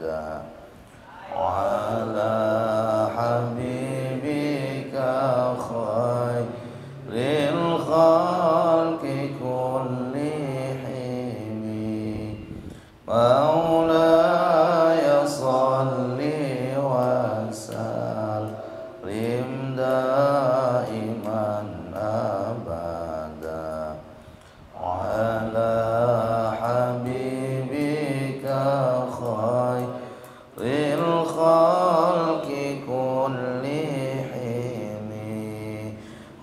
أبدا على حبيبك خير الخلق كلهم مولاي صل وسلم دائما أبدا على حبيبك خير الخلق كلهم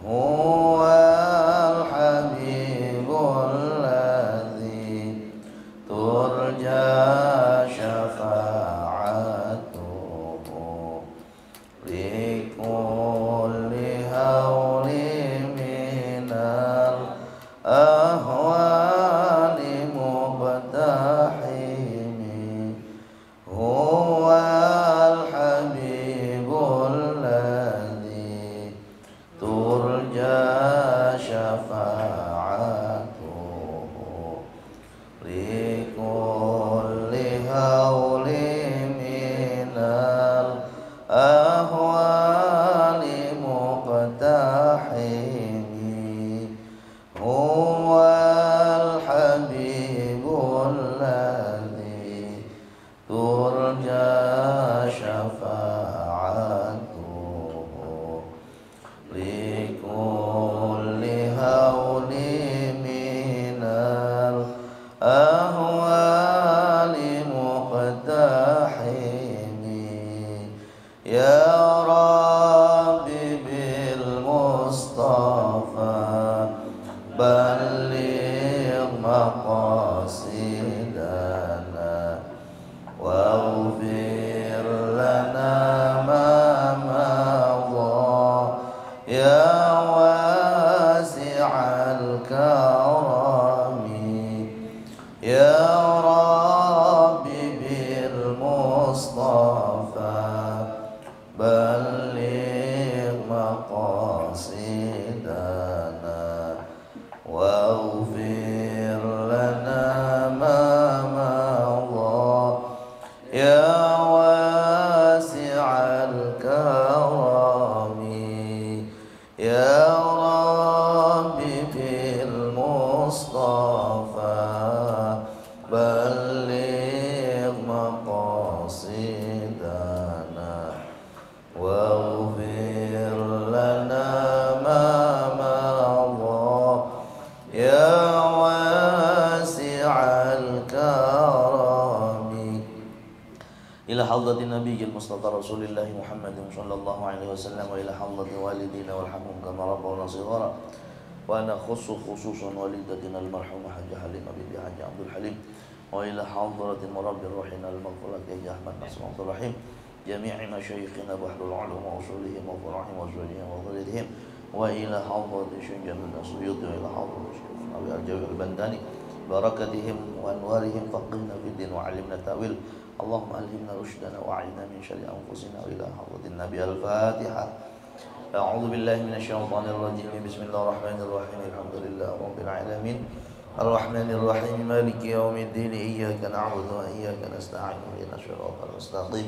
هو الحبيب الذي ترجى شفاعته لكل هول من الأهوال مقتحم هو الحبيب الذي ترجى شفاعته لكل هول من الأهوال مقتحم هو الحبيب الذي ترجى شفاعته لكل هول من الأهوال مقتحم يا رب بالمصطفى بلغ مقاصدنا واغفر لنا ما مضى يا واسع الكرم يا رب بالمصطفى بلغ مقاصدنا واغفر لنا ما مضى يا واسع الكرم يا رب بالمصطفى بلغ مقاصدنا واغفر لنا ما مضى يا واسع الكرم إلى حضرة النبي المصطفى رسول الله محمد صلى الله عليه وسلم وإلى حضرة والدينا والحمهم كما ربونا صغارا وأنا خصوصا والدتنا المرحومة حاجة حليمة بنت حاج عبد الحليم وإلى حضرة مربي روحنا المغفرة يا أحمد ناصر عبد الرحيم جميع مشايخنا بحر العلوم وأصولهم وفرعهم وزوجهم وذريتهم وإلى حضرة الشيخ جميل السيوطي وإلى حضرة الشيخ أبي الجوي البنداني بركتهم وأنوارهم فقهنا في الدين وعلمنا التأويل اللهم ألهمنا رشدنا وأعذنا من شر أنفسنا وإلى حضرة النبي الفاتحة أعوذ بالله من الشيطان الرجيم بسم الله الرحمن الرحيم الحمد لله رب العالمين الرحمن الرحيم مالك يوم الدين إياك نعبد وإياك نستعين اهدنا الصراط المستقيم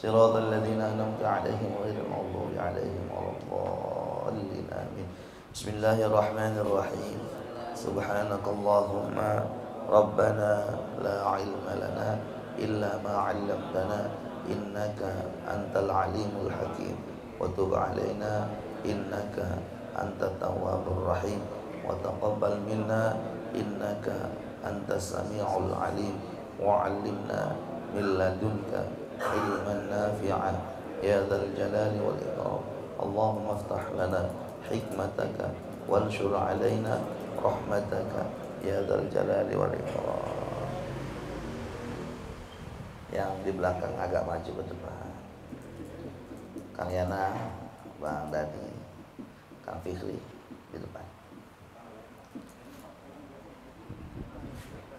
صراط الذين أنعمت عليهم غير المغضوب عليهم ولا الضالين آمين بسم الله الرحمن الرحيم سبحانك اللهم ربنا لا علم لنا إلا ما علمتنا إنك أنت العليم الحكيم وتب علينا إنك أنت التواب الرحيم وتقبل منا إنك أنت السميع العليم وعلمنا من لدنك علما نافعا يا ذا الجلال والإكرام اللهم افتح لنا حكمتك وانشر علينا رحمتك يا ذا الجلال والإكرام. Yang di belakang agak maju ke depan. Kang Yana, Bang Dani, Kang Fikri di depan.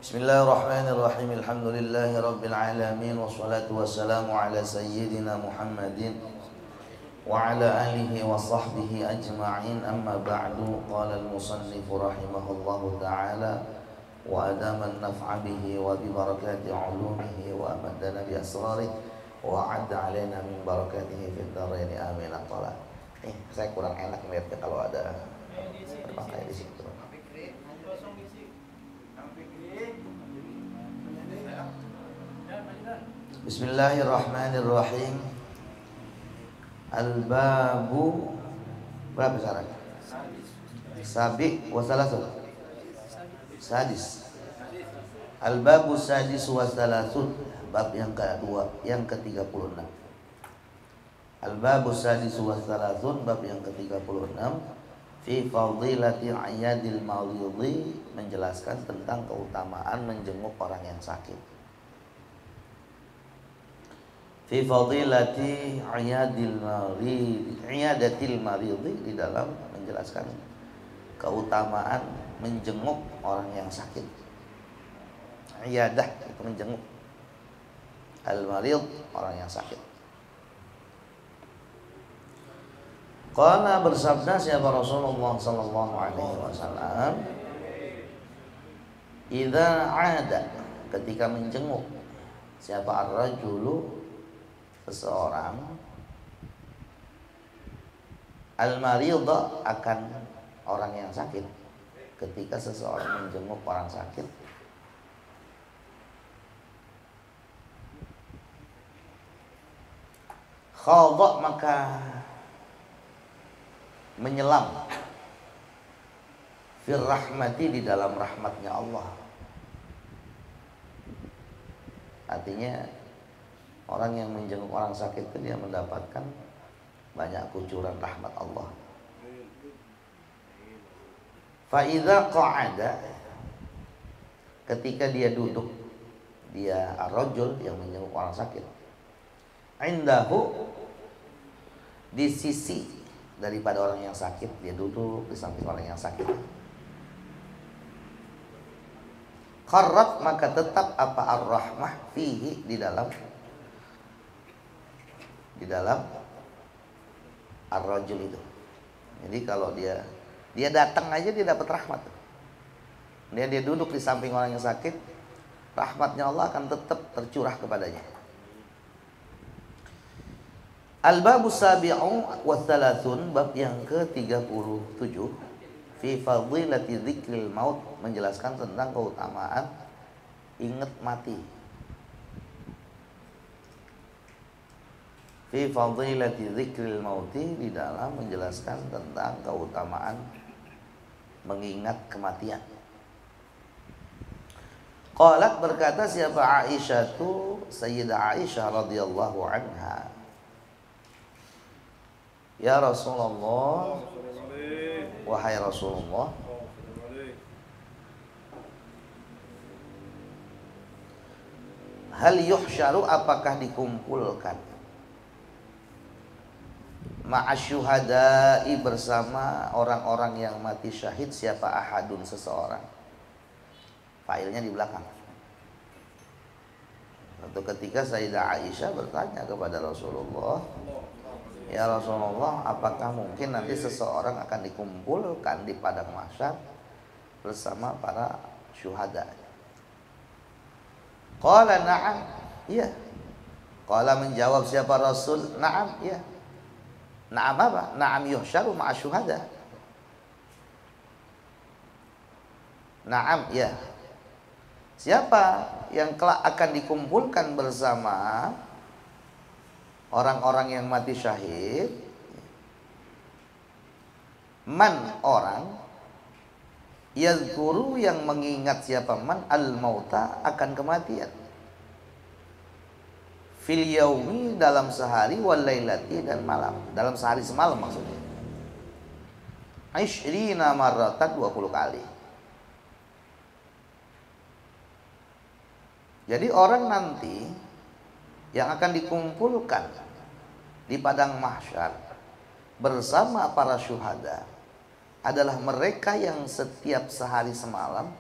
Bismillahirrahmanirrahim. Alhamdulillahi rabbil alamin wassalatu wassalamu ala sayyidina Muhammadin wa ala alihi wa sahbihi ajma'in. Amma ba'du. Qala al-musannif rahimahullahu ta'ala وأدام النفع به وببركات علومه وأمدنا بأسراره وأعد علينا من بركاته في الدارين آمين. Atollah. Saya kurang enak melihatnya kalau ada berpakai di situ. Bismillahirrahmanirrahim. Al-babu berapa syaratnya? Sabi wa salasun. Sadis. Al-babu sadis wa salasun. Bab yang kedua, yang ke-36. Al-babu sadis wa salasun, bab yang ke-36. Fi fadilati ayadil maridhi, menjelaskan tentang keutamaan menjenguk orang yang sakit. Fi fadilati ayadatil maridhi, di dalam menjelaskan keutamaan menjenguk orang yang sakit. Iyadah itu menjenguk. Al-marid, orang yang sakit. Qala, bersabda siapa Rasulullah sallallahu alaihi wasallam, idza ada, ketika menjenguk siapa ar-rajulu, seseorang, al-marida, akan orang yang sakit. Ketika seseorang menjenguk orang sakit, khadha, maka menyelam, fir rahmati, di dalam rahmatnya Allah. Artinya orang yang menjenguk orang sakit itu dia mendapatkan banyak kucuran rahmat Allah. Fa idza qa'ada, ketika dia duduk, dia ar-rajul yang menjenguk orang sakit, indahu, di sisi daripada orang yang sakit, dia duduk di samping orang yang sakit. Qarrat, maka tetap apa ar-rahmah fihi, di dalam ar-rajul itu. Jadi kalau dia datang aja dia dapat rahmat. Dia duduk di samping orang yang sakit, rahmatnya Allah akan tetap tercurah kepadanya. Al-babu sabi'u wa thalathun, bab yang ke-37. Fi fadilati dzikril maut, menjelaskan tentang keutamaan ingat mati. Fi fadilati dzikril mauti, di dalam menjelaskan tentang keutamaan mengingat kematian. Qalat, berkata siapa Aisyah tu, Sayyidah Aisyah radhiyallahu anha, ya Rasulullah, wahai Rasulullah, hal yuhsyaru, apakah dikumpulkan, ma'asyuhada'i, bersama orang-orang yang mati syahid, siapa ahadun, seseorang. Failnya di belakang. Suatu ketika Sayyidah Aisyah bertanya kepada Rasulullah, ya Rasulullah, apakah mungkin nanti seseorang akan dikumpulkan di padang mahsyar bersama para syuhada? Qala na'am, iya. Qala, menjawab siapa Rasul, na'am, iya. Na'am apa? Na'am yuhsyaru ma'a syuhada. Na'am, iya. Siapa yang kelak akan dikumpulkan bersama orang-orang yang mati syahid? Man, orang, yazkuru, yang mengingat siapa man, al-mauta, akan kematian, fil yaumi, dalam sehari, wal lailati, dan malam, dalam sehari semalam maksudnya. Ishrina marratan, 20 kali. Jadi orang nanti yang akan dikumpulkan di padang mahsyar bersama para syuhada adalah mereka yang setiap sehari semalam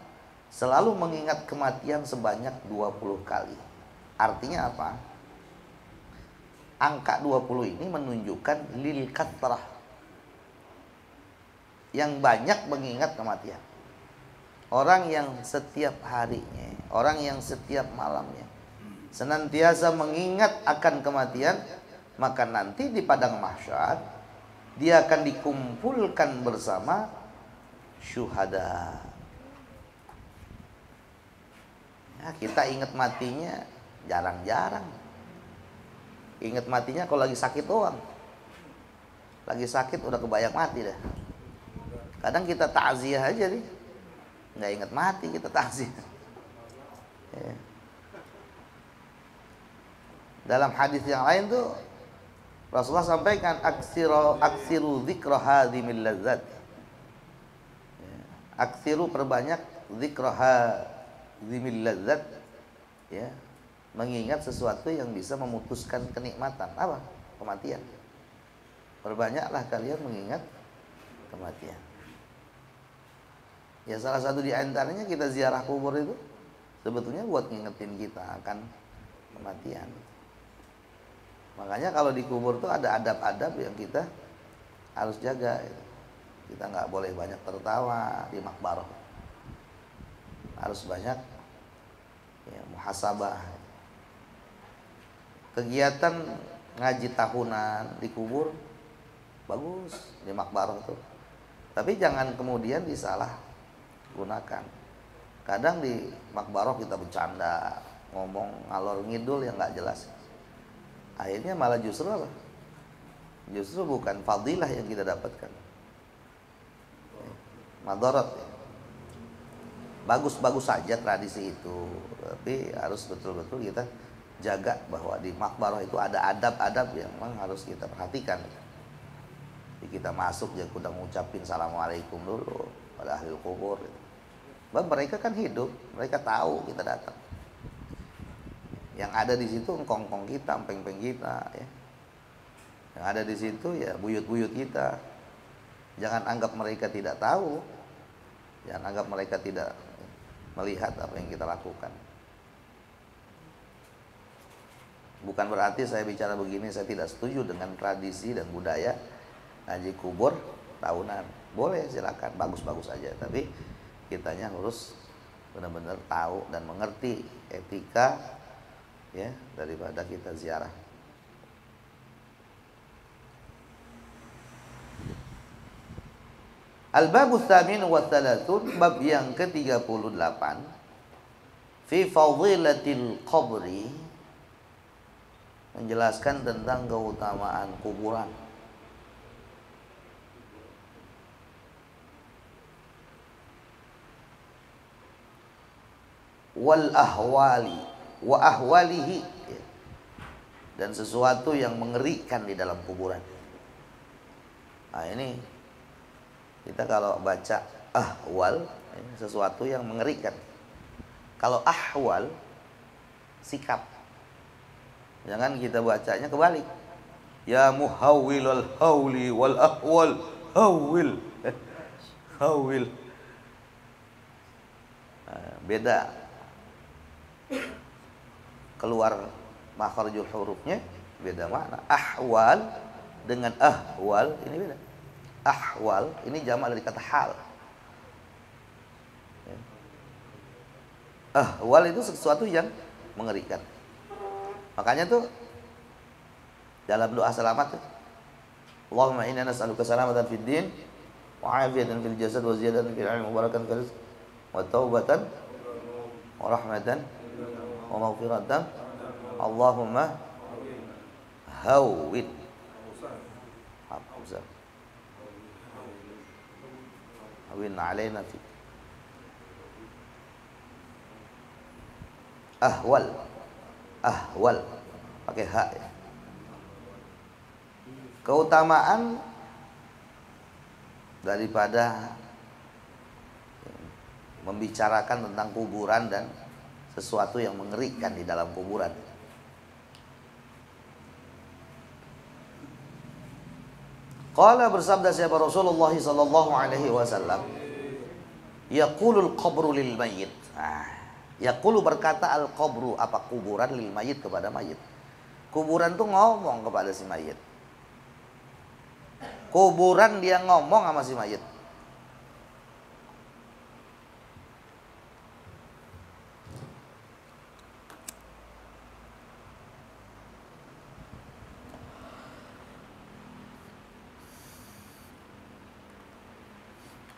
selalu mengingat kematian sebanyak 20 kali. Artinya apa? Angka 20 ini menunjukkan lil katrah, yang banyak mengingat kematian. orang yang setiap harinya, orang yang setiap malamnya senantiasa mengingat akan kematian, maka nanti di padang mahsyar dia akan dikumpulkan bersama syuhada. Ya, kita ingat matinya jarang-jarang. Ingat matinya kalau lagi sakit doang. Lagi sakit udah kebayang mati dah. Kadang kita takziah aja nih, nggak ingat mati, kita takziah. Ya. Dalam hadis yang lain tuh Rasulullah sampaikan aksiru dzikra hadhimil ladzat. Ya. Aksiru, perbanyak dzikra hadhimil ladzat, ya, mengingat sesuatu yang bisa memutuskan kenikmatan. Apa? Kematian. Perbanyaklah kalian mengingat kematian. Ya, salah satu di antaranya kita ziarah kubur itu sebetulnya buat ngingetin kita akan kematian. Makanya kalau di kubur tuh ada adab-adab yang kita harus jaga. Kita nggak boleh banyak tertawa di makbarah. Harus banyak ya, muhasabah. Kegiatan ngaji tahunan di kubur bagus di makbarah tuh. Tapi jangan kemudian disalah gunakan. Kadang di makbarah kita bercanda, ngomong ngalor ngidul yang nggak jelas. Akhirnya malah justru apa? Justru bukan fadilah yang kita dapatkan, madarat. Ya. Bagus-bagus saja tradisi itu, tapi harus betul-betul kita jaga bahwa di makbarah itu ada adab-adab yang memang harus kita perhatikan. Jadi kita masuk ya udah ngucapin assalamualaikum dulu pada ahli kubur. Bahwa mereka kan hidup, mereka tahu kita datang. Yang ada di situ engkong-engkong kita, empeng-empeng kita, ya. Yang ada di situ ya buyut-buyut kita. Jangan anggap mereka tidak tahu, jangan anggap mereka tidak melihat apa yang kita lakukan. Bukan berarti saya bicara begini saya tidak setuju dengan tradisi dan budaya ngaji kubur tahunan. Boleh, silakan, bagus-bagus aja. Tapi kitanya harus benar-benar tahu dan mengerti etika ya daripada kita ziarah. Al-babu tsamin wa thalathun, bab yang ke-38, fi fadilatil qabri, menjelaskan tentang keutamaan kuburan. Wal ahwali wa ahwalihi, dan sesuatu yang mengerikan di dalam kuburan. Nah, ini kita kalau baca ahwal, sesuatu yang mengerikan. Kalau ahwal, sikap. Jangan kita bacanya kebalik. Ya muhawwilal hauli wal ahwal, hawil. Hawil. Nah, beda. Keluar makharijul hurufnya beda makna. Ahwal dengan ahwal ini beda. Ahwal ini jamak dari kata hal. Ahwal itu sesuatu yang mengerikan. Makanya tuh dalam doa selamat tuh, Allahumma inna nas'aluka salamatan fid din wa afiyatan fil jasad wa ziyadatan fil ilmi wa barakatan fil rizq wa taubatan wa rahmatan wa maghfiratan. Allahumma hawwin hawwin alaina fi ahwal. Ahwal pakai hak ya. Keutamaan daripada membicarakan tentang kuburan dan sesuatu yang mengerikan di dalam kuburan. Qala, bersabda siapa Rasulullah sallallahu alaihi wasallam, yaqulul qabru lil mayyit. Yaqulu, berkata al qabru, apa kuburan, lil mayyit, kepada mayit. Kuburan tuh ngomong kepada si mayit. Kuburan dia ngomong sama si mayit.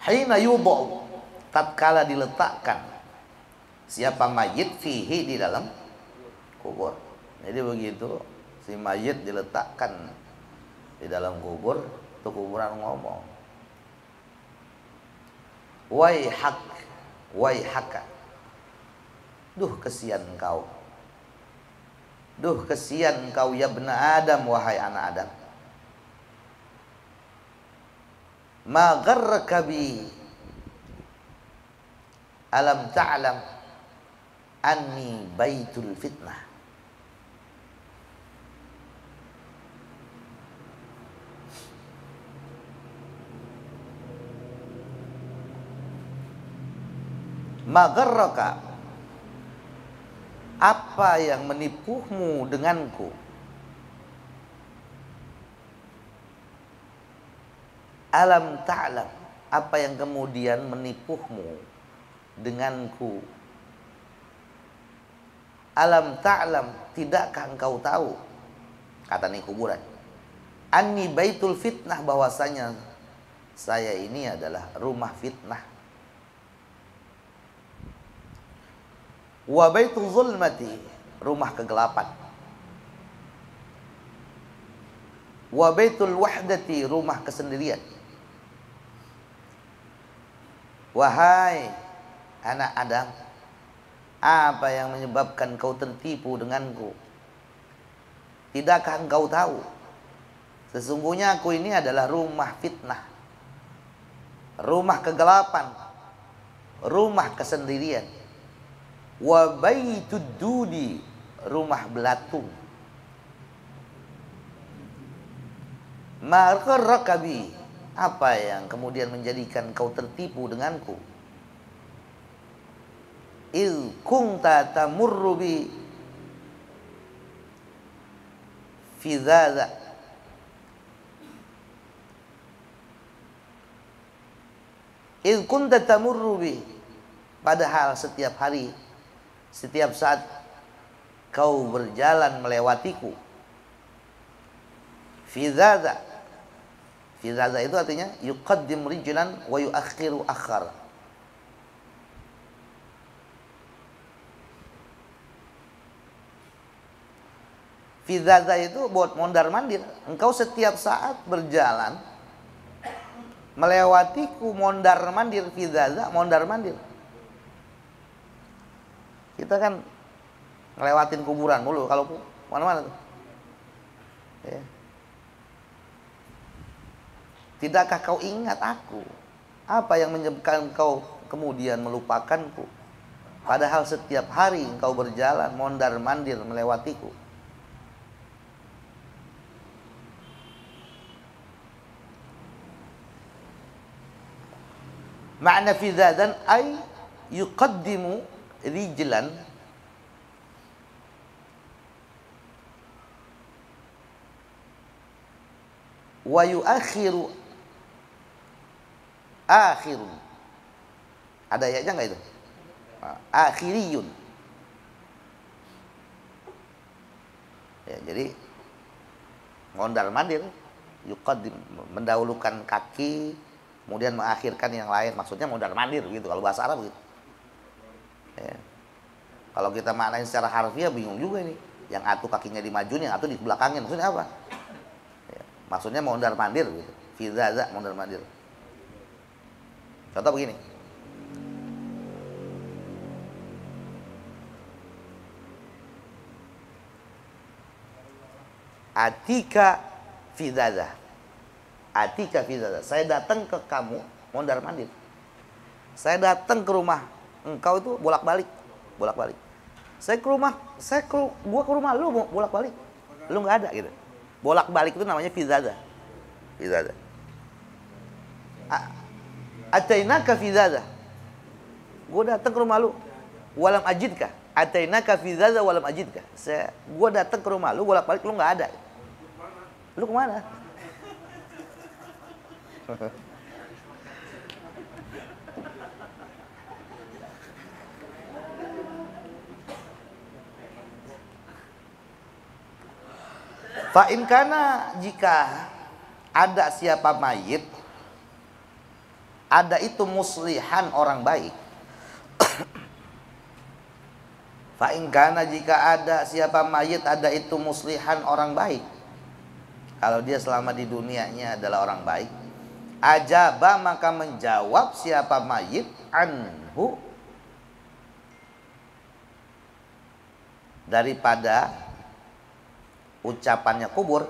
Hina yudha'u, tatkala diletakkan siapa mayit fihi, di dalam kubur. Jadi begitu si mayit diletakkan di dalam kubur, itu kuburan ngomong, waihak, waihaka, duh kesian engkau, duh kesian engkau ya bena Adam, wahai anak Adam. Ma gharraka bi, alam ta'lam anni baitul fitnah. Ma gharraka, apa yang menipumu denganku? Alam ta'lam, apa yang kemudian menipumu denganku? Alam ta'lam, tidakkah engkau tahu, kata nih kuburan, anni baitul fitnah, bahwasanya saya ini adalah rumah fitnah. Wa baitul zulmati, rumah kegelapan. Wa baitul wahdati, rumah kesendirian. Wahai anak Adam, apa yang menyebabkan kau tertipu denganku? Tidakkah engkau tahu, sesungguhnya aku ini adalah rumah fitnah, rumah kegelapan, rumah kesendirian. Wa baitud dudi, rumah belatung. Ma gharraka bi, apa yang kemudian menjadikan kau tertipu denganku? Il kunta tamurru bi fi dzadza, il kunta tamurru bi, padahal setiap hari, setiap saat kau berjalan melewatiku. Fi dzadza, fi dzadza itu artinya yuqaddim rijlan wa yuakhiru akhar. Fi dzadza itu buat mondar mandir. Engkau setiap saat berjalan melewatiku, mondar mandir. Fi dzadza, mondar mandir. Kita kan ngelewatin kuburan mulu kalau mana-mana tuh. Ya. Tidakkah kau ingat aku? Apa yang menyebabkan kau kemudian melupakanku? Padahal setiap hari engkau berjalan mondar mandir melewatiku. Ma'na fi dzadan ay yuqaddimu rijlan wa yuakhiru akhirun. Ada ayatnya enggak itu? Akhiriyun. Ya, jadi mondar mandir, yuqaddim, mendahulukan kaki, kemudian mengakhirkan yang lain. Maksudnya mondar mandir gitu kalau bahasa Arab gitu. Ya. Kalau kita maknain secara harfiah bingung juga ini. Yang atu kakinya dimajuin, yang atu di belakangin, maksudnya apa? Ya. Maksudnya mondar mandir gitu. Fi dzadza, mondar mandir. Contoh begini. Atika fi dzadza. Atika fi dzadza. Saya datang ke kamu mondar mandir. Saya datang ke rumah engkau itu bolak-balik, bolak-balik. Gua ke rumah lu bolak-balik. Lu nggak ada gitu. Bolak-balik itu namanya fi dzadza. Fi dzadza. Atainaka fi dzadza. Gua datang ke rumah lu, walam ajidka. Atainaka fi dzadza walam ajidka. Gua datang ke rumah lu bolak-balik, lu nggak ada. Lu kemana? Fa in kana, jika ada siapa mayit ada itu muslihan orang baik. Fa in kana, jika ada siapa mayit ada itu muslihan orang baik, kalau dia selama di dunianya adalah orang baik, ajaba maka menjawab siapa mayit anhu, daripada ucapannya kubur.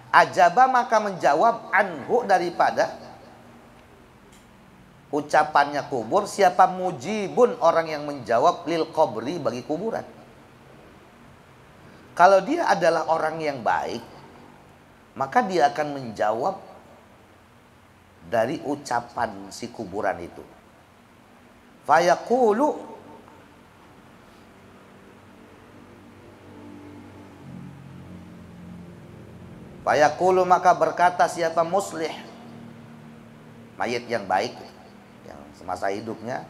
Ajaba maka menjawab anhu, daripada ucapannya kubur, siapa mujibun orang yang menjawab lil qabri, bagi kuburan. Kalau dia adalah orang yang baik, maka dia akan menjawab dari ucapan si kuburan itu. Fayaqulu, fayaqulu maka berkata siapa muslih, mayit yang baik, yang semasa hidupnya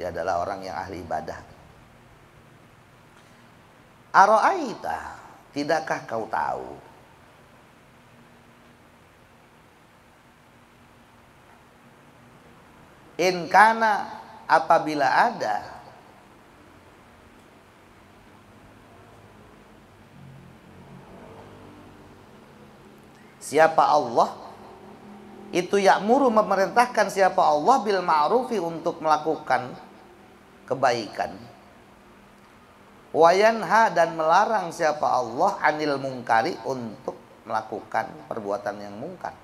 dia adalah orang yang ahli ibadah. Ara'aita, tidakkah kau tahu? In kana, apabila ada siapa Allah itu ya'muru, memerintahkan siapa Allah bil ma'rufi, untuk melakukan kebaikan, wa yanha, dan melarang siapa Allah anil mungkari, untuk melakukan perbuatan yang mungkar.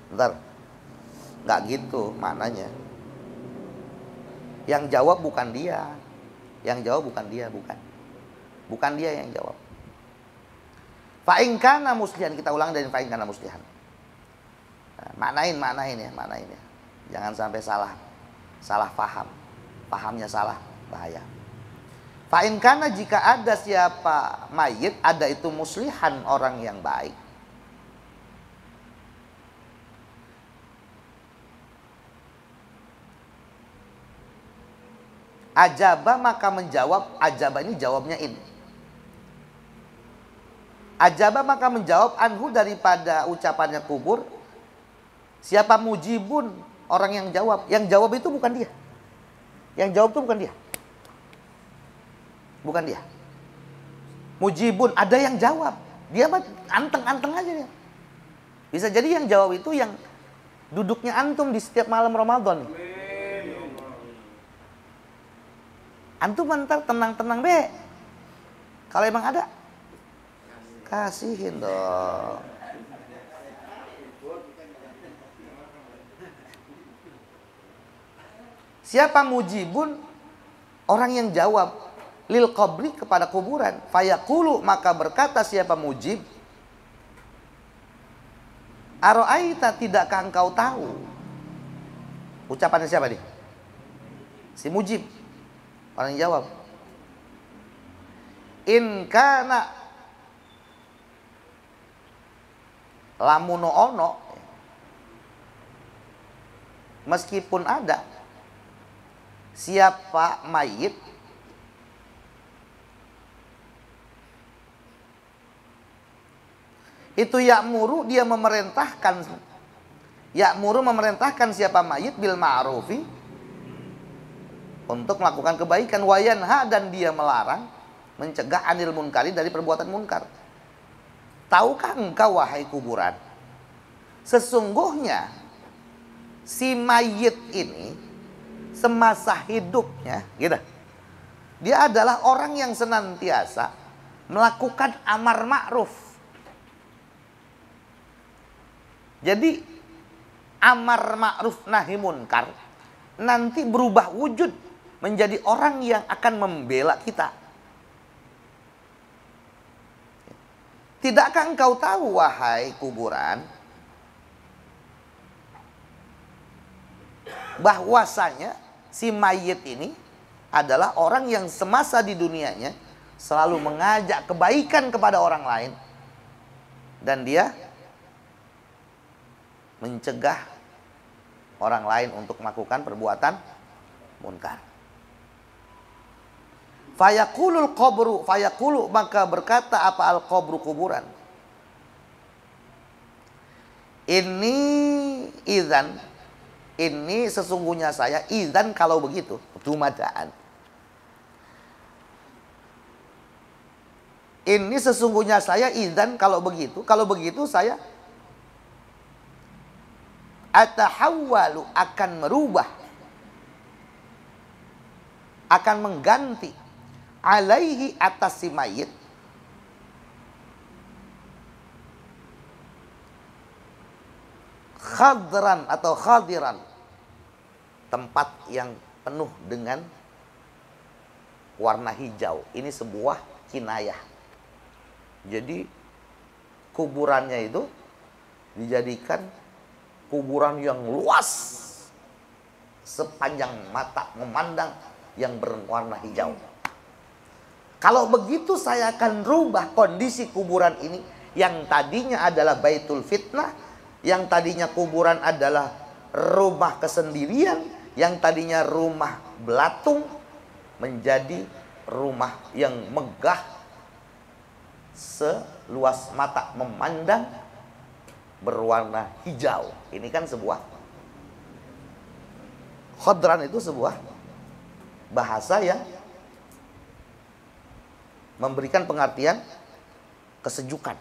Bentar, nggak gitu maknanya. Yang jawab bukan dia, yang jawab bukan dia, bukan dia yang jawab. Fa in kana muslihan, kita ulang dari fa in kana muslihan. Maknain ya. Jangan sampai salah pahamnya salah, bahaya. Fa in kana, jika ada siapa mayit ada itu muslihan orang yang baik, ajaba maka menjawab, ajaba ini jawabnya ini. Ajaba maka menjawab anhu, daripada ucapannya kubur, siapa mujibun orang yang jawab. Yang jawab itu bukan dia. Yang jawab itu bukan dia. Bukan dia. Mujibun, ada yang jawab. Dia mah anteng-anteng aja dia. Bisa jadi yang jawab itu yang duduknya antum di setiap malam Ramadan. Antum ntar tenang-tenang be. Kalau emang ada, kasihin dong. Siapa mujibun orang yang jawab lil qabri, kepada kuburan. Fayaqulu, maka berkata siapa mujib, ara'aita, tidakkah engkau tahu? Ucapannya siapa nih? Si mujib, orang yang jawab. In kana, lamuno ono, meskipun ada siapa mayit itu ya'muru, dia memerintahkan, ya'muru memerintahkan siapa mayit bil ma'rufi, untuk melakukan kebaikan, wa yanha, dan dia melarang, mencegah anil munkari, dari perbuatan munkar. Tahukah engkau wahai kuburan, sesungguhnya si mayit ini semasa hidupnya gitu, dia adalah orang yang senantiasa melakukan amar ma'ruf. Jadi amar ma'ruf nahi munkar nanti berubah wujud menjadi orang yang akan membela kita. Tidakkah engkau tahu wahai kuburan, bahwasanya si mayit ini adalah orang yang semasa di dunianya selalu mengajak kebaikan kepada orang lain, dan dia mencegah orang lain untuk melakukan perbuatan munkar. Fayaqulul qabru, fayaqulu, maka berkata apa al-qabru, kuburan. Ini idzan, ini sesungguhnya saya, idzan kalau begitu, dumadaan. Ini sesungguhnya saya, idzan kalau begitu saya atahawwalu, akan merubah, akan mengganti, alaihi, atas si mayit, khadran atau khadiran, tempat yang penuh dengan warna hijau. Ini sebuah kinayah. Jadi kuburannya itu dijadikan kuburan yang luas, sepanjang mata memandang, yang berwarna hijau. Kalau begitu saya akan rubah kondisi kuburan ini, yang tadinya adalah baitul fitnah, yang tadinya kuburan adalah rumah kesendirian, yang tadinya rumah belatung, menjadi rumah yang megah, seluas mata memandang, berwarna hijau. Ini kan sebuah khadran, itu sebuah bahasa yang memberikan pengertian kesejukan.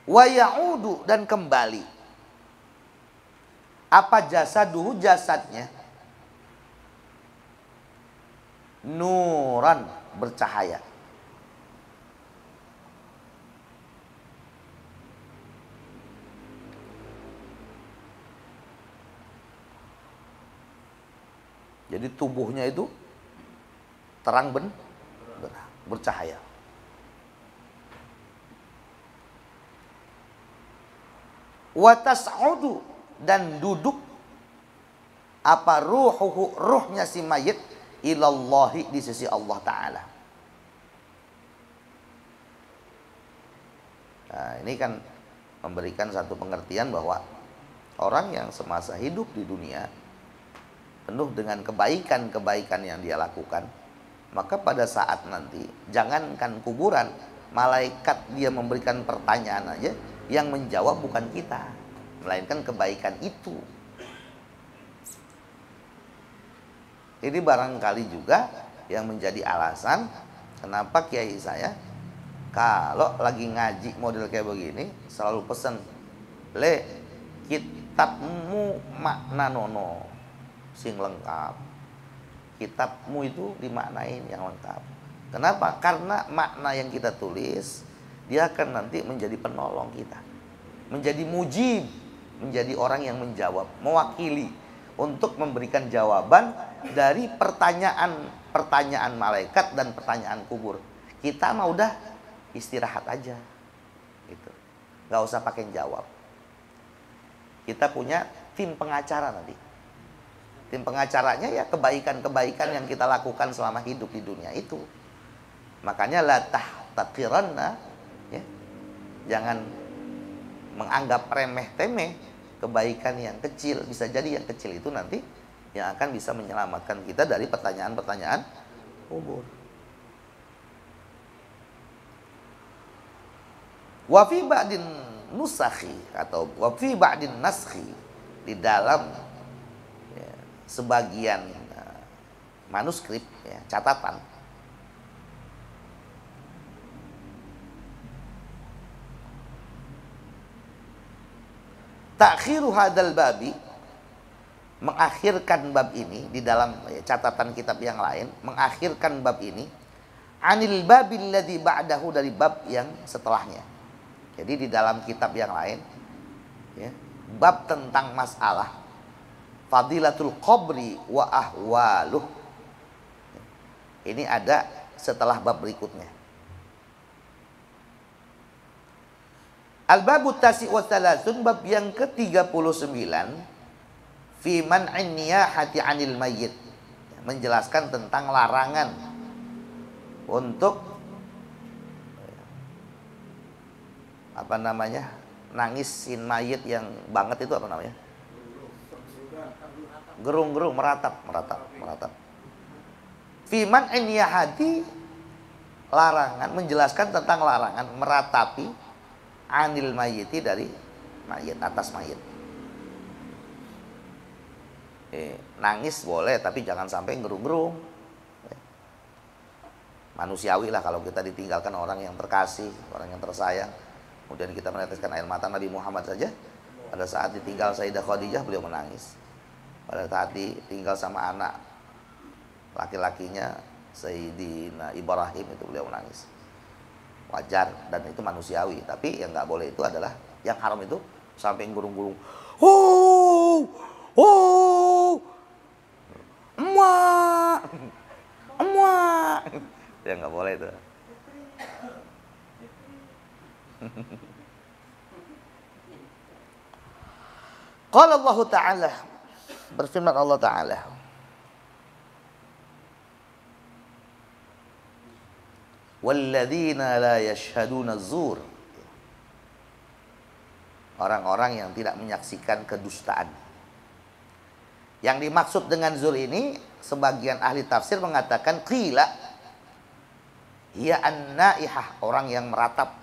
Wa ya'udu, dan kembali. Apa jasaduhu, jasadnya, nuran, bercahaya. Jadi tubuhnya itu terang bercahaya. Wa tas'udu, dan duduk apa ruhuhu, ruhnya si mayit, ilallahi, di sisi Allah Ta'ala. Nah, ini kan memberikan satu pengertian bahwa orang yang semasa hidup di dunia penuh dengan kebaikan-kebaikan yang dia lakukan, maka pada saat nanti, jangankan kuburan, malaikat dia memberikan pertanyaan aja, yang menjawab bukan kita, melainkan kebaikan itu. Ini barangkali juga yang menjadi alasan kenapa kiai saya kalau lagi ngaji model kayak begini selalu pesan, le, kitabmu makna nono sing lengkap. Kitabmu itu dimaknain yang lengkap. Kenapa? Karena makna yang kita tulis, dia akan nanti menjadi penolong kita, menjadi mujib, menjadi orang yang menjawab, mewakili untuk memberikan jawaban dari pertanyaan malaikat dan pertanyaan kubur. Kita mah udah istirahat aja, gitu, nggak usah pakai jawab. Kita punya tim pengacara nanti. Tim pengacaranya ya kebaikan-kebaikan yang kita lakukan selama hidup di dunia itu. Makanya la tahtaqiranna, ya, jangan menganggap remeh-temeh kebaikan yang kecil. Bisa jadi yang kecil itu nanti yang akan bisa menyelamatkan kita dari pertanyaan-pertanyaan kubur. Wa fi ba'din nusakhi, atau wa fi ba'din naskhi, di dalam sebagian manuskrip, ya, catatan, takhiru hadal babi, mengakhirkan bab ini, di dalam catatan kitab yang lain mengakhirkan bab ini, anil babil ladzi ba'dahu, dari bab yang setelahnya. Jadi di dalam kitab yang lain, ya, bab tentang masalah fadilatul qabri wa ahwaluh, ini ada setelah bab berikutnya. Al-babut tasi' wa thalathun, bab yang ke-39, fi man'in niyahati 'anil mayyit, menjelaskan tentang larangan untuk apa namanya, nangisin mayit yang banget itu apa namanya? Gerung-gerung, meratap. Fiman hati, larangan, menjelaskan tentang larangan meratapi anil mayiti, dari mayit, atas mayit. Nangis boleh tapi jangan sampai gerung-gerung. Manusiawi lah kalau kita ditinggalkan orang yang terkasih, orang yang tersayang, kemudian kita meneteskan air mata. Nabi Muhammad saja pada saat ditinggal Sayyidah Khadijah beliau menangis. Pada saat ditinggal sama anak laki-lakinya Sayyidina Ibrahim itu beliau menangis. Wajar dan itu manusiawi. Tapi yang nggak boleh itu adalah, yang haram itu sampai gurung-gurung, emak, ya nggak boleh itu. Qala Allah Ta'ala, berfirman Allah Ta'ala, walladzina la yashhaduna az-zur, orang-orang yang tidak menyaksikan kedustaan. Yang dimaksud dengan zur ini, sebagian ahli tafsir mengatakan qila hiya an-naihah, orang yang meratap.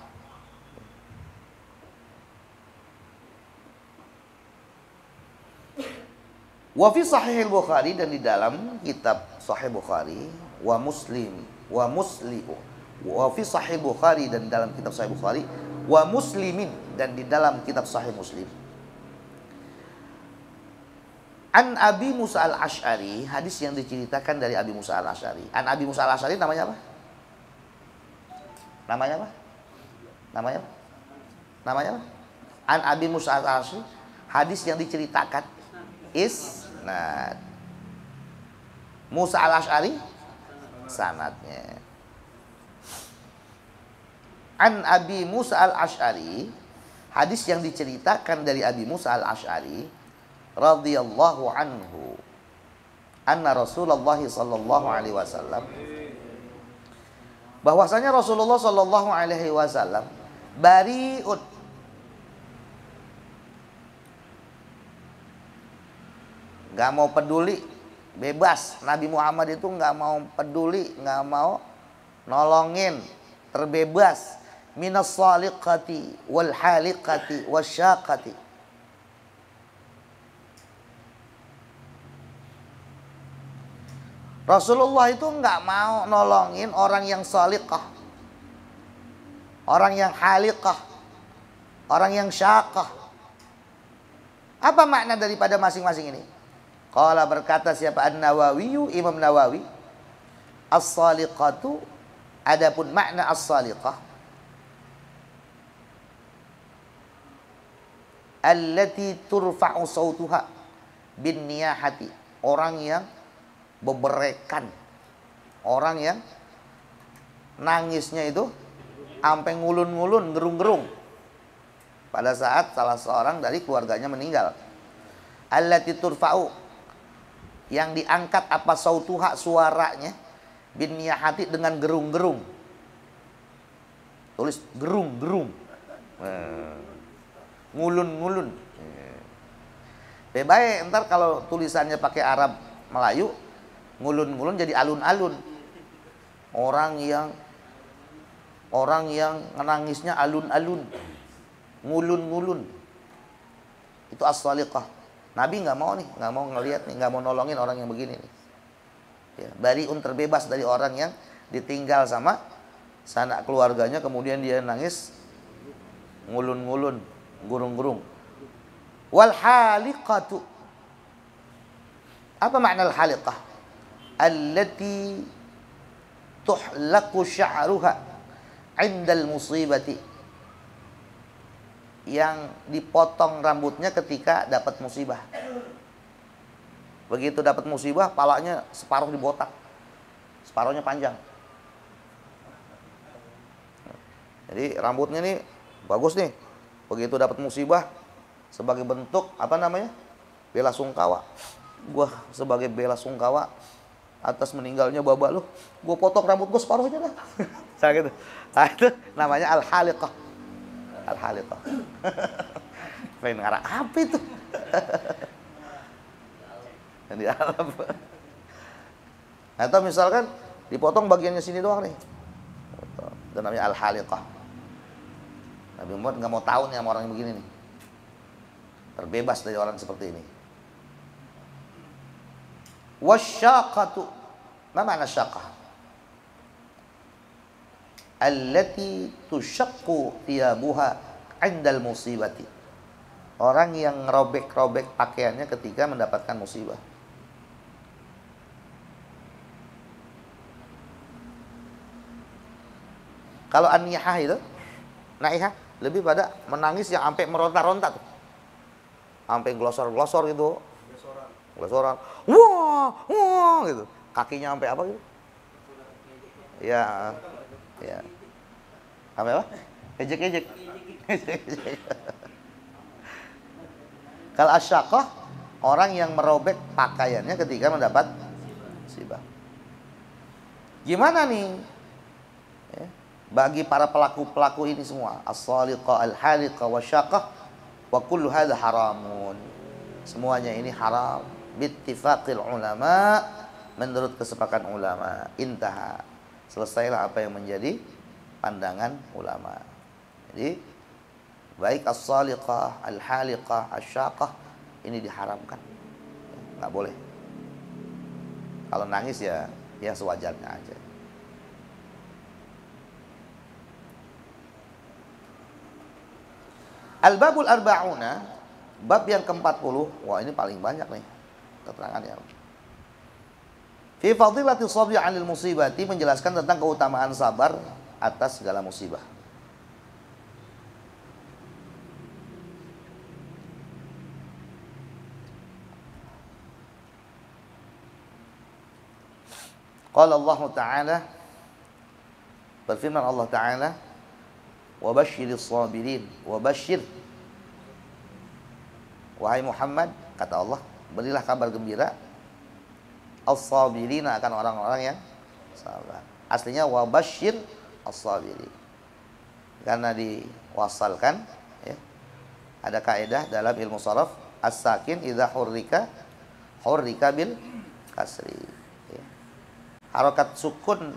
Wa fi Sahih Bukhari, dan di dalam kitab Sahih Bukhari, wa fi Sahih Bukhari, dan dalam kitab Sahih Bukhari, wa Muslimin, dan di dalam kitab Sahih Muslim. An Abi Musa al-Ash'ari, hadis yang diceritakan dari Abi Musa al-Ash'ari. An Abi Musa al-Ash'ari namanya apa? Namanya apa? An Abi Musa al-Ash'ari, hadis yang diceritakan isnad. Musa al-Ash'ari sanadnya. An Abi Musa al-Ash'ari, hadis yang diceritakan dari Abi Musa al-Ash'ari radhiyallahu anhu, anna Rasulullah sallallahu alaihi wasallam, bahwasanya Rasulullah sallallahu alaihi wasallam bari'un, nggak mau peduli, bebas. Nabi Muhammad itu nggak mau peduli, nggak mau nolongin, terbebas. Minas saliqati wal haliqati wasyaqati, Rasulullah itu nggak mau nolongin orang yang saliqah, orang yang haliqah, orang yang syaqah. Apa makna daripada masing-masing ini? Qala, berkata siapa? An-Nawawi, Imam Nawawi, as-saliqatu, adapun makna as-saliqah, allati turfa'u sautuha bin niyahati, orang yang beberekan, orang yang nangisnya itu sampai ngulun-ngulun, gerung-gerung pada saat salah seorang dari keluarganya meninggal. Allati turfa'u, yang diangkat apa, sautuha, suaranya, bin niyahati, dengan gerung-gerung. Tulis gerung-gerung, ngulun-ngulun. Bebas ntar kalau tulisannya pakai Arab Melayu, ngulun-ngulun jadi alun-alun. Orang yang nangisnya alun-alun, ngulun-ngulun. Itu as-saliqah. Nabi nggak mau nih, nggak mau ngelihat nih, nggak mau nolongin orang yang begini nih. Ya, bariun, terbebas dari orang yang ditinggal sama sanak keluarganya, kemudian dia nangis, ngulun-ngulun, gurung-gurung. Wal haliqatu, apa makna al-haliqah? Allati tuhlaqu sya'ruha 'indal musibati, yang dipotong rambutnya ketika dapat musibah. Begitu dapat musibah, palanya separuh dibotak, separuhnya panjang. Jadi rambutnya nih bagus nih. Begitu dapat musibah, sebagai bentuk apa namanya? Bela sungkawa. Gua sebagai bela sungkawa atas meninggalnya bapak lu, gue potong rambut gue separuhnya lah. Saya gitu. Nah, itu namanya al-haliqah. Al-haliqah. Pengen ngarang apa itu? Yang di alam. Atau misalkan dipotong bagiannya sini doang nih. Itu namanya al-haliqah. Nabi Muhammad nggak mau tahu nih sama orang yang begini nih. Terbebas dari orang seperti ini. Wasyaqatu. Ma makna syaqah? Allati tushaqqu thiyabuha 'indal musibati. Orang yang robek-robek pakaiannya ketika mendapatkan musibah. Kalau an-nihah itu, naihah lebih pada menangis yang sampai meronta-ronta tuh. Sampai glosor-glosor gitu. Glosoran. Wah, wah gitu. Kakinya sampai apa gitu? Ya. Ya. Sampai apa? Ejek-ejek. Kalau asyaqah, orang yang merobek pakaiannya ketika mendapat musibah. Gimana nih? Ya. Bagi para pelaku-pelaku ini semua, as-saliqah, al-haliqah, wasyaqah, wa kullu hadha haramun. Semuanya ini haram. Bittifaqil ulama, menurut kesepakatan ulama. Intaha. Selesailah apa yang menjadi pandangan ulama. Jadi baik as-saliqah, al-haliqah, asyaqah ini diharamkan. Nggak boleh. Kalau nangis ya sewajarnya aja. Al-babul arba'una, bab yang ke-40. Wah, ini paling banyak nih keterangannya. Fi fadilati sabri 'anil musibati, menjelaskan tentang keutamaan sabar atas segala musibah. Qala Allah Ta'ala, berfirman Allah Ta'ala, wa basyiris sabirin, wa basyir, wahai Muhammad, kata Allah, berilah kabar gembira as-sabirina, akan orang-orang yang sabar. Aslinya wa basyir as-sabirin, karena diwasalkan ya. Ada kaidah dalam ilmu sharaf, as-sakin idza hurrika bil kasri ya. Harokat sukun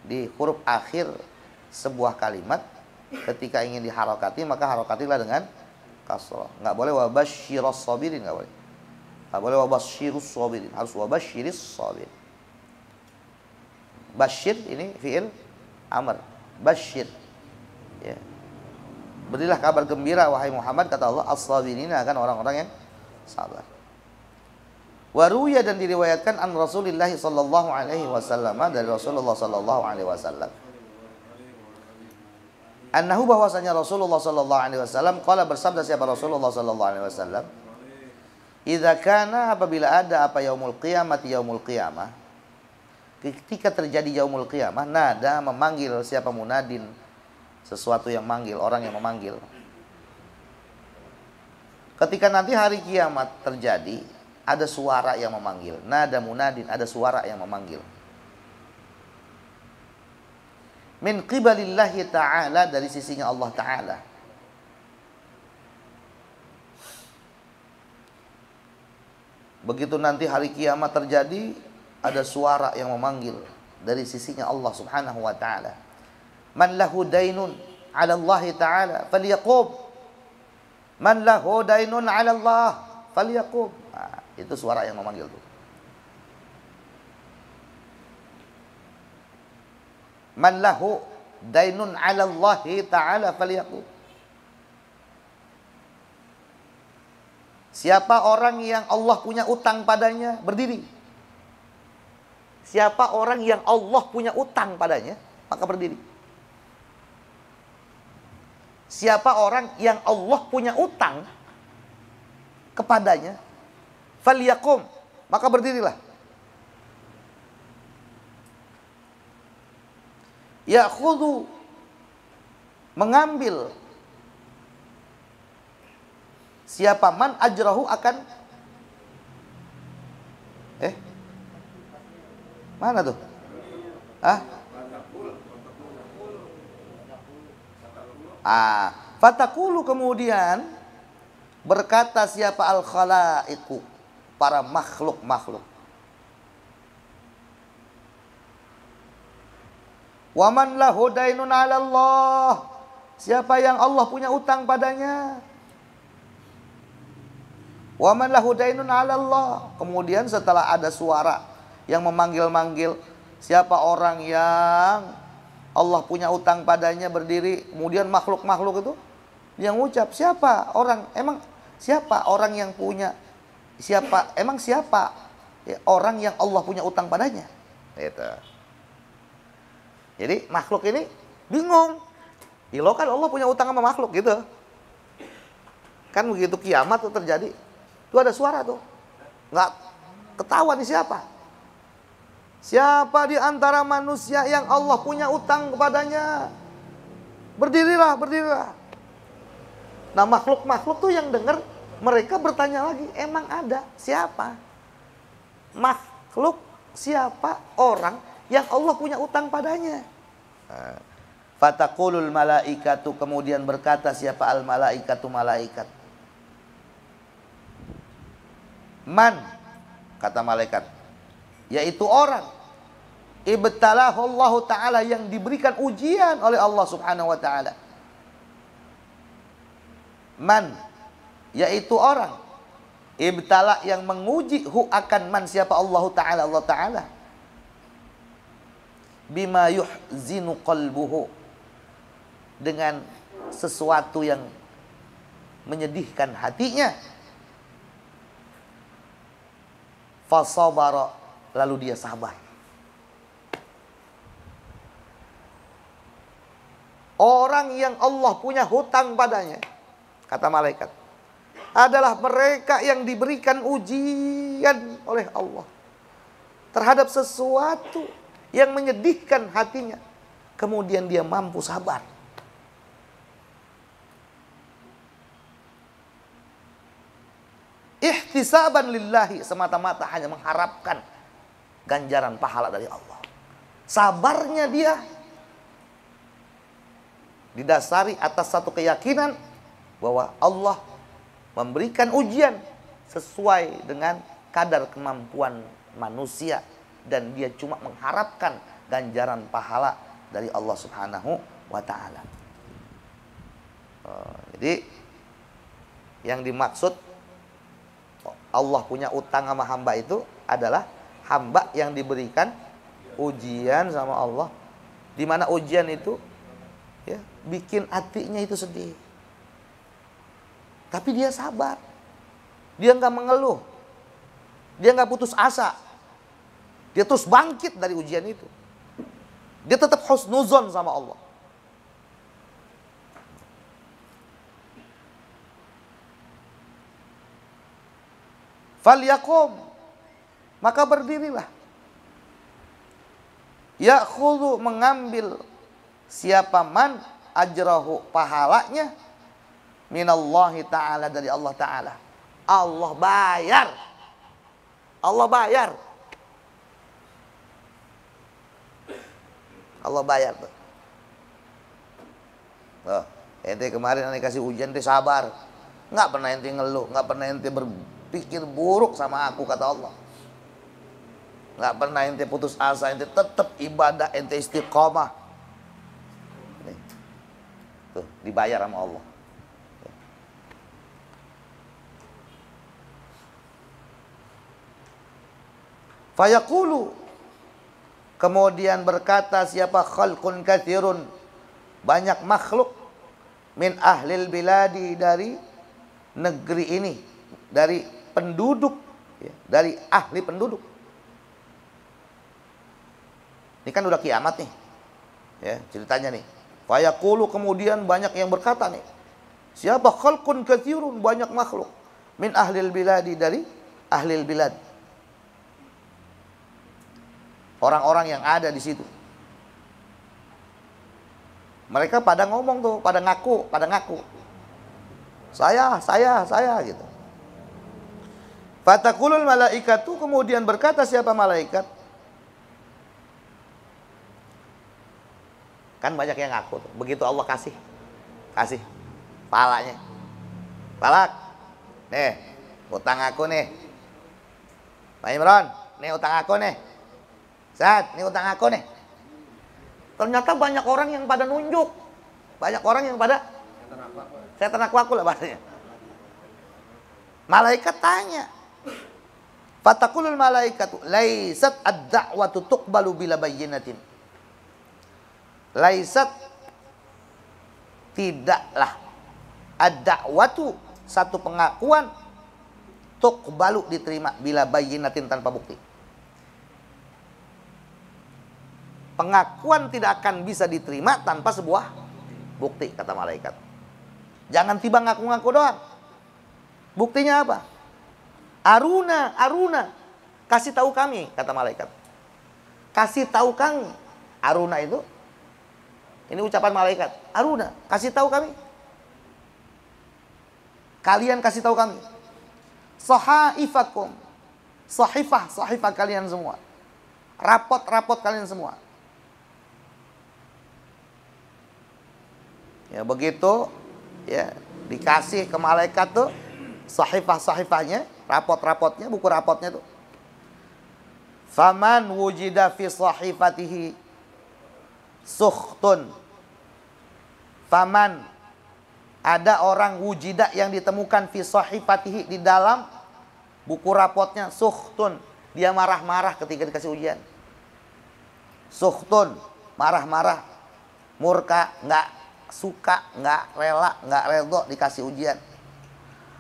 di huruf akhir sebuah kalimat ketika ingin diharokati, maka harokatilah dengan kasrah. Nggak boleh wa basyiras sabirin, nggak boleh. Nggak boleh wa basyirus sabirin, harus wa basyiris sabirin. Basyir ini fi'il amr, basyir ya. Berilah kabar gembira wahai Muhammad, kata Allah, as-sabirina, akan orang-orang yang sabar. Waruya, dan diriwayatkan an Rasulillah sallallahu alaihi wasallam, dari Rasulullah sallallahu alaihi wasallam, annahu, bahwasanya Rasulullah sallallahu alaihi wasallam qala, bersabda siapa Rasulullah sallallahu alaihi wasallam, idza kana, apabila ada apa yaumul qiyamah, ketika terjadi yaumul qiyamah, nada, memanggil, siapa munadin, sesuatu yang manggil, orang yang memanggil. Ketika nanti hari kiamat terjadi, ada suara yang memanggil. Nada munadin, ada suara yang memanggil. Min qibalillahi ta'ala, dari sisinya Allah Ta'ala. Begitu nanti hari kiamat terjadi, ada suara yang memanggil dari sisinya Allah Subhanahu wa Ta'ala. Man lahu dainun 'ala Allah Ta'ala falyaqum. Man lahu dainun 'ala Allah falyaqum. Nah, itu suara yang memanggil tuh. Man lahu dainun 'ala Allah Ta'ala falyaqum. Siapa orang yang Allah punya utang padanya, berdiri. Siapa orang yang Allah punya utang padanya, maka berdiri. Siapa orang yang Allah punya utang kepadanya, falyakum, maka berdirilah. Ya'khudhu, mengambil, siapa man ajrahu, akan Mana tuh? Ah? Fatakulu kemudian berkata siapa al-khalaiqu, para makhluk-makhluk. Waman lahu dainun 'ala Allah. Siapa yang Allah punya utang padanya? Waman lahu dainun 'ala Allah. Kemudian setelah ada suara yang memanggil-manggil, siapa orang yang Allah punya utang padanya, berdiri. Kemudian makhluk-makhluk itu yang ucap, siapa orang, emang siapa orang yang punya, siapa, emang siapa ya, orang yang Allah punya utang padanya. Gitu. Jadi makhluk ini bingung. Lo kan Allah punya utang sama makhluk gitu. Kan begitu kiamat tuh terjadi, tuh ada suara tuh, nggak ketahuan nih siapa. Siapa di antara manusia yang Allah punya utang kepadanya? Berdirilah, berdirilah. Nah makhluk-makhluk tuh yang dengar, mereka bertanya lagi, emang ada siapa? Makhluk siapa orang yang Allah punya utang padanya? Fataqulul malaikatu, kemudian berkata siapa al malaikatu, malaikat. Man, kata malaikat, yaitu orang ibtalahu Allah Ta'ala, yang diberikan ujian oleh Allah Subhanahu wa Ta'ala. Man, yaitu orang ibtala, yang menguji, hu akan man, siapa Allah Ta'ala, Allah Ta'ala, bima yuhzinu qalbuhu, dengan sesuatu yang menyedihkan hatinya. Fasabara, lalu dia sabar. Orang yang Allah punya hutang padanya, kata malaikat, adalah mereka yang diberikan ujian oleh Allah terhadap sesuatu yang menyedihkan hatinya, kemudian dia mampu sabar. Ihtisaban lillahi, semata-mata hanya mengharapkan ganjaran pahala dari Allah. Sabarnya dia didasari atas satu keyakinan bahwa Allah memberikan ujian sesuai dengan kadar kemampuan manusia, dan dia cuma mengharapkan ganjaran pahala dari Allah Subhanahu wa Ta'ala. Jadi yang dimaksud Allah punya utang sama hamba itu adalah hamba yang diberikan ujian sama Allah, di mana ujian itu ya bikin hatinya itu sedih, tapi dia sabar, dia nggak mengeluh, dia nggak putus asa, dia terus bangkit dari ujian itu, dia tetap husnuzon sama Allah. Falyakum, maka berdirilah. Ya'khudhu, mengambil siapa man ajrahu, pahalanya, minallahi ta'ala, dari Allah Ta'ala. Allah bayar. Allah bayar. Allah bayar tuh. Tuh, ente kemarin ane kasih ujian, ente sabar. Nggak pernah ente ngeluh, nggak pernah ente berpikir buruk sama aku, kata Allah. Nggak pernah ente putus asa, ente tetap ibadah, ente istiqomah. Nih. Tuh, dibayar sama Allah. Fayaqulu, kemudian berkata siapa, khalqun katsirun, banyak makhluk, min ahlil biladi, dari negeri ini, dari penduduk, ya, dari ahli penduduk. Ini kan udah kiamat nih, ya ceritanya nih. Fayaqulu, kemudian banyak yang berkata nih, siapa, khalqun katsirun, banyak makhluk, min ahlil biladi, dari ahlil bilad, orang-orang yang ada di situ. Mereka pada ngomong tuh, pada ngaku. Saya gitu. Fataqulul malaikatu, kemudian berkata siapa malaikat, Kan banyak yang ngaku tuh. Begitu Allah kasih palanya. Palak, nih utang aku nih. Pak Imron, nih utang aku nih. Saat, nih utang aku nih. Ternyata banyak orang yang pada nunjuk. Banyak orang yang pada saya ternak waku lah bahasanya. Malaikat tanya. Fatakulul malaikatu laisat ad-da'watu tuqbalu bila bayyinatin. Laisat, tidaklah, ad-da'watu, satu pengakuan, tuqbalu, diterima, bila bayyinatin, tanpa bukti. Pengakuan tidak akan bisa diterima tanpa sebuah bukti, kata malaikat. Jangan tiba ngaku-ngaku doang. Buktinya apa? Aruna, kasih tahu kami, kata malaikat. Kasih tahu kami. Aruna itu, ini ucapan malaikat. Aruna, kasih tahu kami. Kalian kasih tahu kami. Sahaifakum, sahifah kalian semua. Rapot kalian semua. Ya begitu, ya dikasih ke malaikat tuh sahifahnya, rapotnya, buku rapotnya tuh. Faman wujida fi sahifatihi sukhtun. Faman, ada orang wujida yang ditemukan fi sahifatihi, di dalam buku rapotnya, sukhtun, dia marah-marah ketika dikasih ujian. Sukhtun, marah-marah, murka, nggak suka, nggak rela, nggak redho dikasih ujian.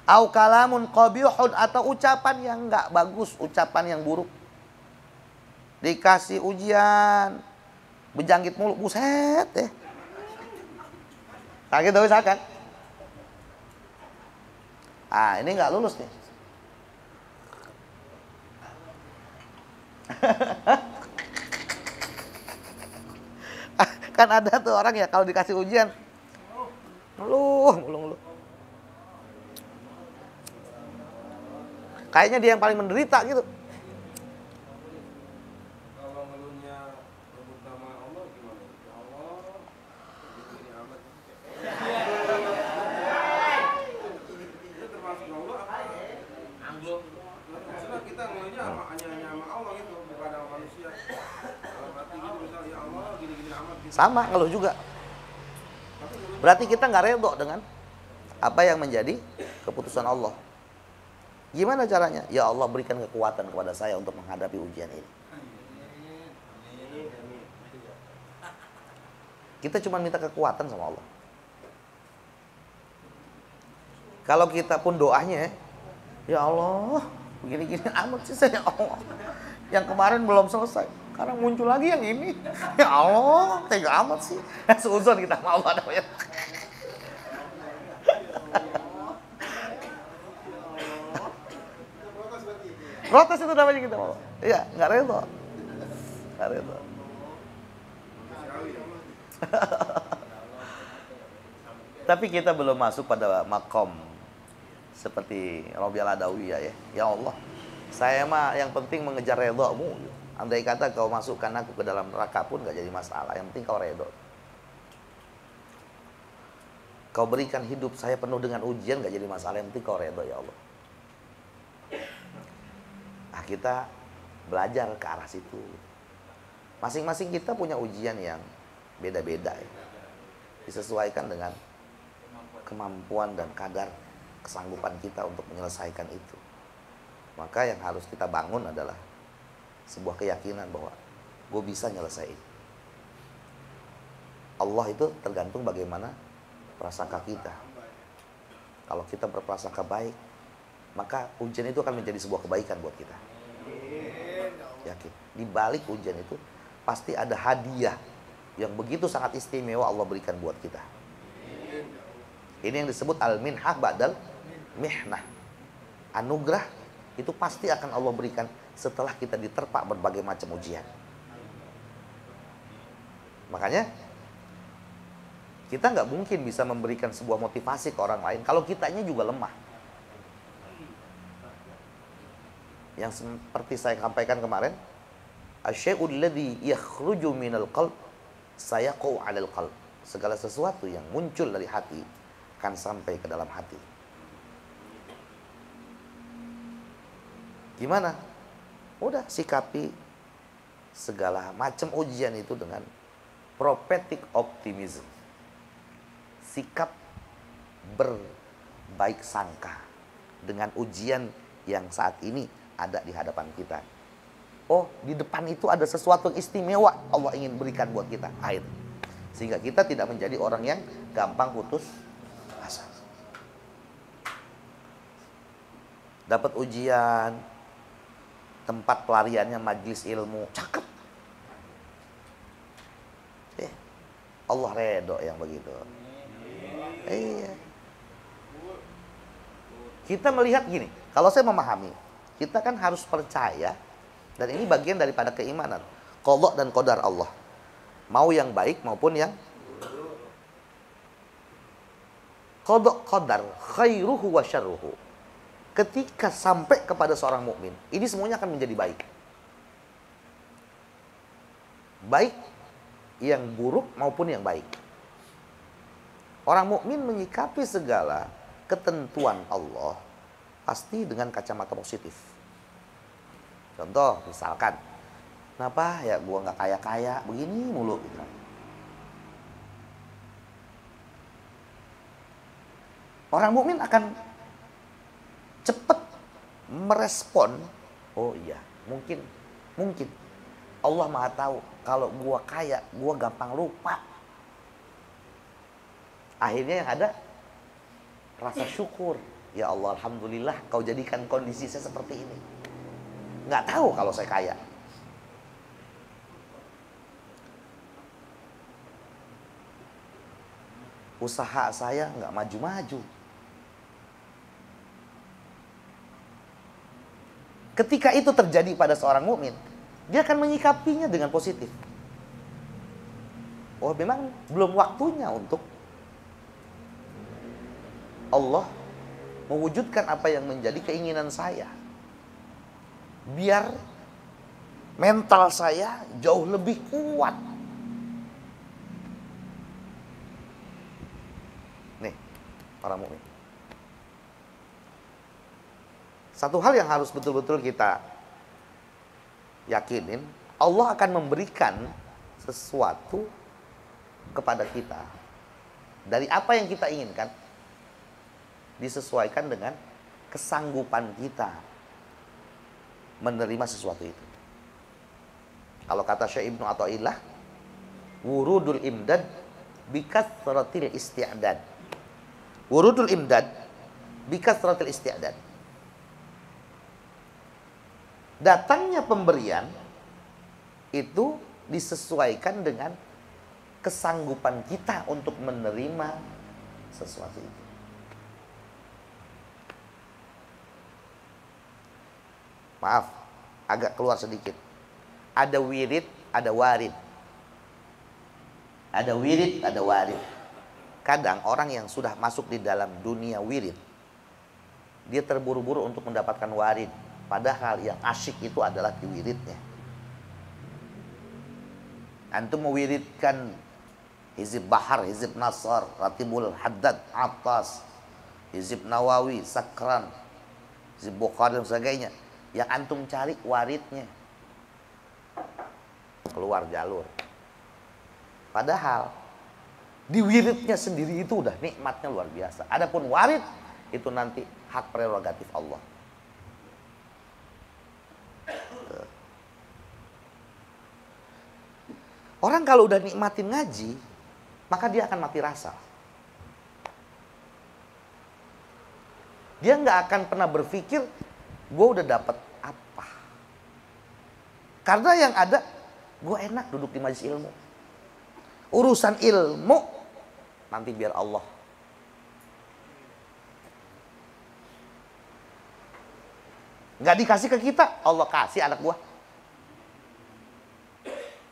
Au kalamun qabihun, atau ucapan yang nggak bagus, ucapan yang buruk. Dikasih ujian, bejangkit mulu, buset deh. Nah gitu misalkan. Ah ini nggak lulus nih. Kan ada tuh orang ya kalau dikasih ujian, ngeluh. Kayaknya dia yang paling menderita gitu. Kalau ngeluhnya sebut nama Allah gimana? Ya Allah, ini amat. Itu termasuk Allah apa? Maksudnya kita ngeluhnya hanya sama Allah gitu, bukan sama manusia. Kalau berarti gitu misalnya ya Allah gini-gini amat gitu. Sama ngeluh juga. Berarti kita nggak redho dengan apa yang menjadi keputusan Allah. Gimana caranya? Ya Allah, berikan kekuatan kepada saya untuk menghadapi ujian ini. Kita cuma minta kekuatan sama Allah. Kalau kita pun doanya, ya Allah, begini-gini amat sih saya, ya Allah. Yang kemarin belum selesai, sekarang muncul lagi yang ini. Ya Allah, tega amat sih. Seuzon kita sama Allah namanya. Protes itu namanya kita mau. Iya, nggak redho. Tapi kita belum masuk pada makom seperti Rabi'ah Adawiyah ya. Ya Allah, saya mah yang penting mengejar redho-Mu. Andai kata kau masukkan aku ke dalam neraka pun nggak jadi masalah. Yang penting kau redho. Kau berikan hidup saya penuh dengan ujian nggak jadi masalah. Yang penting kau redho ya Allah. Nah, kita belajar ke arah situ. Masing-masing kita punya ujian yang beda-beda ya. Disesuaikan dengan kemampuan dan kadar kesanggupan kita untuk menyelesaikan itu. Maka yang harus kita bangun adalah sebuah keyakinan bahwa gue bisa nyelesain. Allah itu tergantung bagaimana prasangka kita. Kalau kita berprasangka baik, maka ujian itu akan menjadi sebuah kebaikan buat kita. Yakin. Di balik ujian itu pasti ada hadiah yang begitu sangat istimewa Allah berikan buat kita. Ini yang disebut al-minhah ba'dal mihnah. Anugerah itu pasti akan Allah berikan setelah kita diterpa berbagai macam ujian. Makanya kita nggak mungkin bisa memberikan sebuah motivasi ke orang lain kalau kitanya juga lemah. Yang seperti saya sampaikan kemarin, asyai'ul ladzi yakhruju minal qalb sayaqau 'alal qalb. Segala sesuatu yang muncul dari hati akan sampai ke dalam hati. Gimana? Udah sikapi segala macam ujian itu dengan prophetic optimism. Sikap berbaik sangka dengan ujian yang saat ini ada di hadapan kita. Oh, di depan itu ada sesuatu yang istimewa Allah ingin berikan buat kita. Akhir. Sehingga kita tidak menjadi orang yang gampang putus asa. Dapat ujian, tempat pelariannya majelis ilmu, cakep. Allah redho yang begitu. Iya. Kita melihat gini, kalau saya memahami, kita kan harus percaya, dan ini bagian daripada keimanan, qadha dan qadar Allah. Mau yang baik maupun yang qadha qadar khairuhu wa syarruhu. Ketika sampai kepada seorang mukmin, ini semuanya akan menjadi baik. Baik yang buruk maupun yang baik. Orang mukmin menyikapi segala ketentuan Allah pasti dengan kacamata positif. Contoh, misalkan, kenapa ya gua nggak kaya-kaya begini mulu gitu. Orang mukmin akan cepat merespon, oh iya, mungkin Allah Maha tahu kalau gua kaya, gua gampang lupa. Akhirnya yang ada rasa syukur. Ya Allah, alhamdulillah kau jadikan kondisi saya seperti ini. Nggak tahu kalau saya kaya. Usaha saya nggak maju-maju. Ketika itu terjadi pada seorang mukmin, dia akan menyikapinya dengan positif. Oh, memang belum waktunya untuk Allah mewujudkan apa yang menjadi keinginan saya. Biar mental saya jauh lebih kuat. Nih, para mukmin. Satu hal yang harus betul-betul kita yakinin, Allah akan memberikan sesuatu kepada kita dari apa yang kita inginkan, disesuaikan dengan kesanggupan kita menerima sesuatu itu. Kalau kata Syekh Ibnu Athaillah, wurudul imdad bikathratil isti'dad. Wurudul imdad bikathratil isti'dad. Datangnya pemberian itu disesuaikan dengan kesanggupan kita untuk menerima sesuatu itu. Maaf, agak keluar sedikit. Ada wirid, ada warid. Ada wirid, ada warid. Kadang orang yang sudah masuk di dalam dunia wirid, dia terburu-buru untuk mendapatkan warid. Padahal yang asyik itu adalah di wiridnya. Antum mewiridkan Hizib Bahar, Hizib Nasar, Ratibul Haddad, Attas, Hizib Nawawi, Sakran, Hizib Bukhari dan sebagainya. Yang antum cari waridnya, keluar jalur. Padahal di wiridnya sendiri itu udah nikmatnya luar biasa. Adapun warid itu nanti hak prerogatif Allah. Orang kalau udah nikmatin ngaji, maka dia akan mati rasa. Dia nggak akan pernah berpikir, gue udah dapat apa. Karena yang ada, gue enak duduk di majelis ilmu. Urusan ilmu, nanti biar Allah. Nggak dikasih ke kita, Allah kasih anak gue.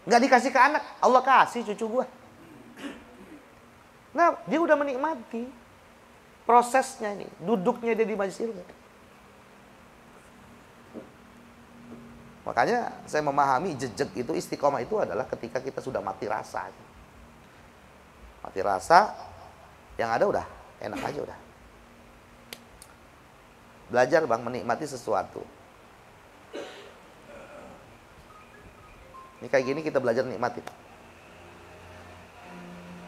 Nggak dikasih ke anak, Allah kasih cucu gue. Nah, dia udah menikmati prosesnya ini, duduknya dia di majelis ilmu. Makanya saya memahami jejak itu, istiqomah itu adalah ketika kita sudah mati rasa. Mati rasa, yang ada udah enak aja udah. Belajar bang menikmati sesuatu. Ini kayak gini kita belajar nikmatin.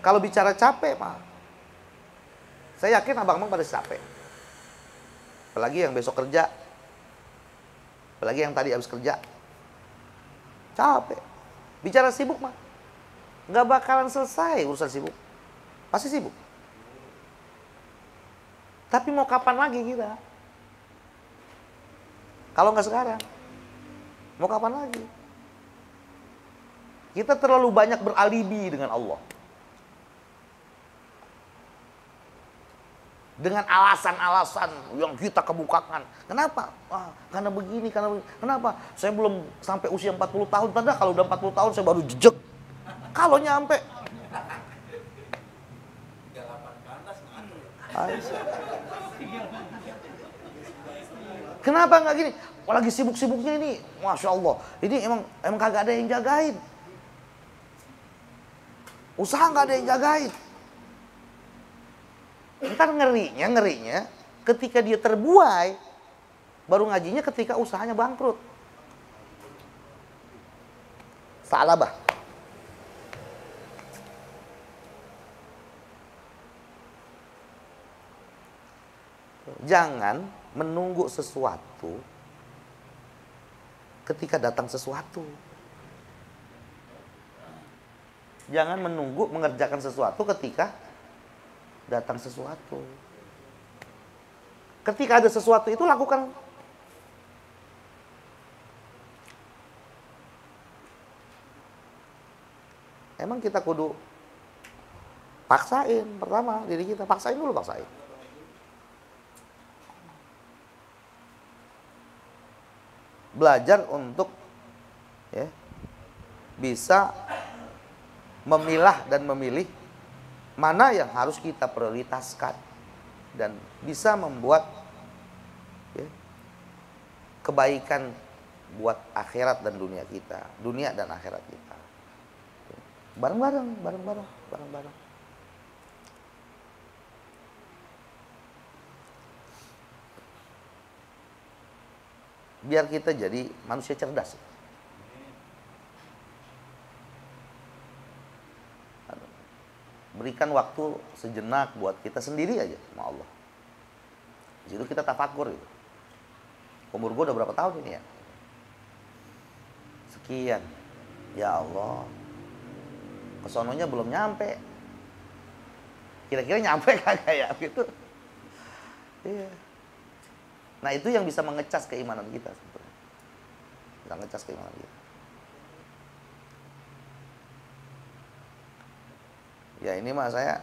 Kalau bicara capek mah, saya yakin abang-abang pada capek. Apalagi yang besok kerja, apalagi yang tadi habis kerja, capek. Bicara sibuk mah, nggak bakalan selesai urusan sibuk. Pasti sibuk. Tapi mau kapan lagi kita? Kalau nggak sekarang, mau kapan lagi? Kita terlalu banyak beralibi dengan Allah. Dengan alasan-alasan yang kita kemukakan. Kenapa? Karena begini, karena begini. Kenapa? Saya belum sampai usia 40 tahun. Tanda kalau udah 40 tahun saya baru jejak. Kalau nyampe. Kenapa nggak gini? Lagi sibuk-sibuknya ini. Masya Allah. Ini emang kagak ada yang jagain. Usaha nggak ada yang jagain. Ntar ngerinya ketika dia terbuai, baru ngajinya ketika usahanya bangkrut. Salah bah. Jangan menunggu sesuatu ketika datang sesuatu. Jangan menunggu mengerjakan sesuatu ketika datang sesuatu. Ketika ada sesuatu itu lakukan. Emang kita kudu paksain pertama diri kita, paksain dulu, paksain. Belajar untuk ya, bisa memilah dan memilih mana yang harus kita prioritaskan dan bisa membuat ya, kebaikan buat akhirat dan dunia kita, dunia dan akhirat kita. Bareng-bareng. Biar kita jadi manusia cerdas. Berikan waktu sejenak buat kita sendiri aja sama Allah. Di situ kita tafakur gitu. Umur gue udah berapa tahun ini ya? Sekian. Ya Allah. Kesononya belum nyampe. Kira-kira nyampe kagak ya gitu. Iya. Nah, itu yang bisa mengecas keimanan kita sebetulnya. Bisa ngecas keimanan kita. Ya ini mah saya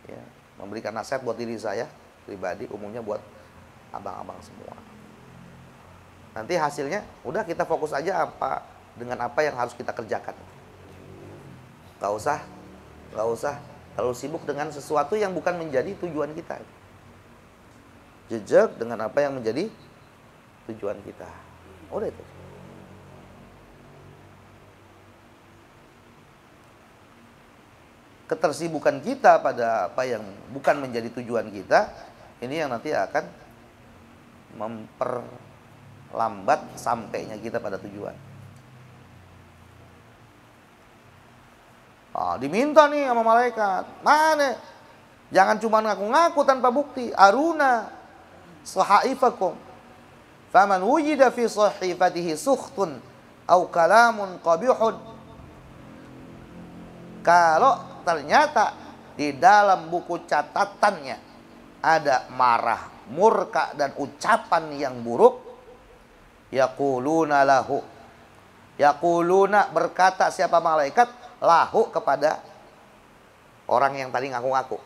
ya, memberikan nasihat buat diri saya pribadi, umumnya buat abang-abang semua. Nanti hasilnya udah kita fokus aja dengan apa yang harus kita kerjakan. Gak usah terlalu sibuk dengan sesuatu yang bukan menjadi tujuan kita. Jejak dengan apa yang menjadi tujuan kita. Udah itu. Ketersibukan kita pada apa yang bukan menjadi tujuan kita, ini yang nanti akan memperlambat sampainya kita pada tujuan. Diminta nih sama malaikat, mana? Jangan cuma ngaku-ngaku tanpa bukti. Aruna sahaifakum, faman wujida fi sahifatihi sukhtun au kalamun qabihun. Kalau ternyata di dalam buku catatannya ada marah, murka dan ucapan yang buruk, yaquluna lahu. Yaquluna berkata siapa malaikat? Lahu kepada orang yang tadi ngaku-ngaku.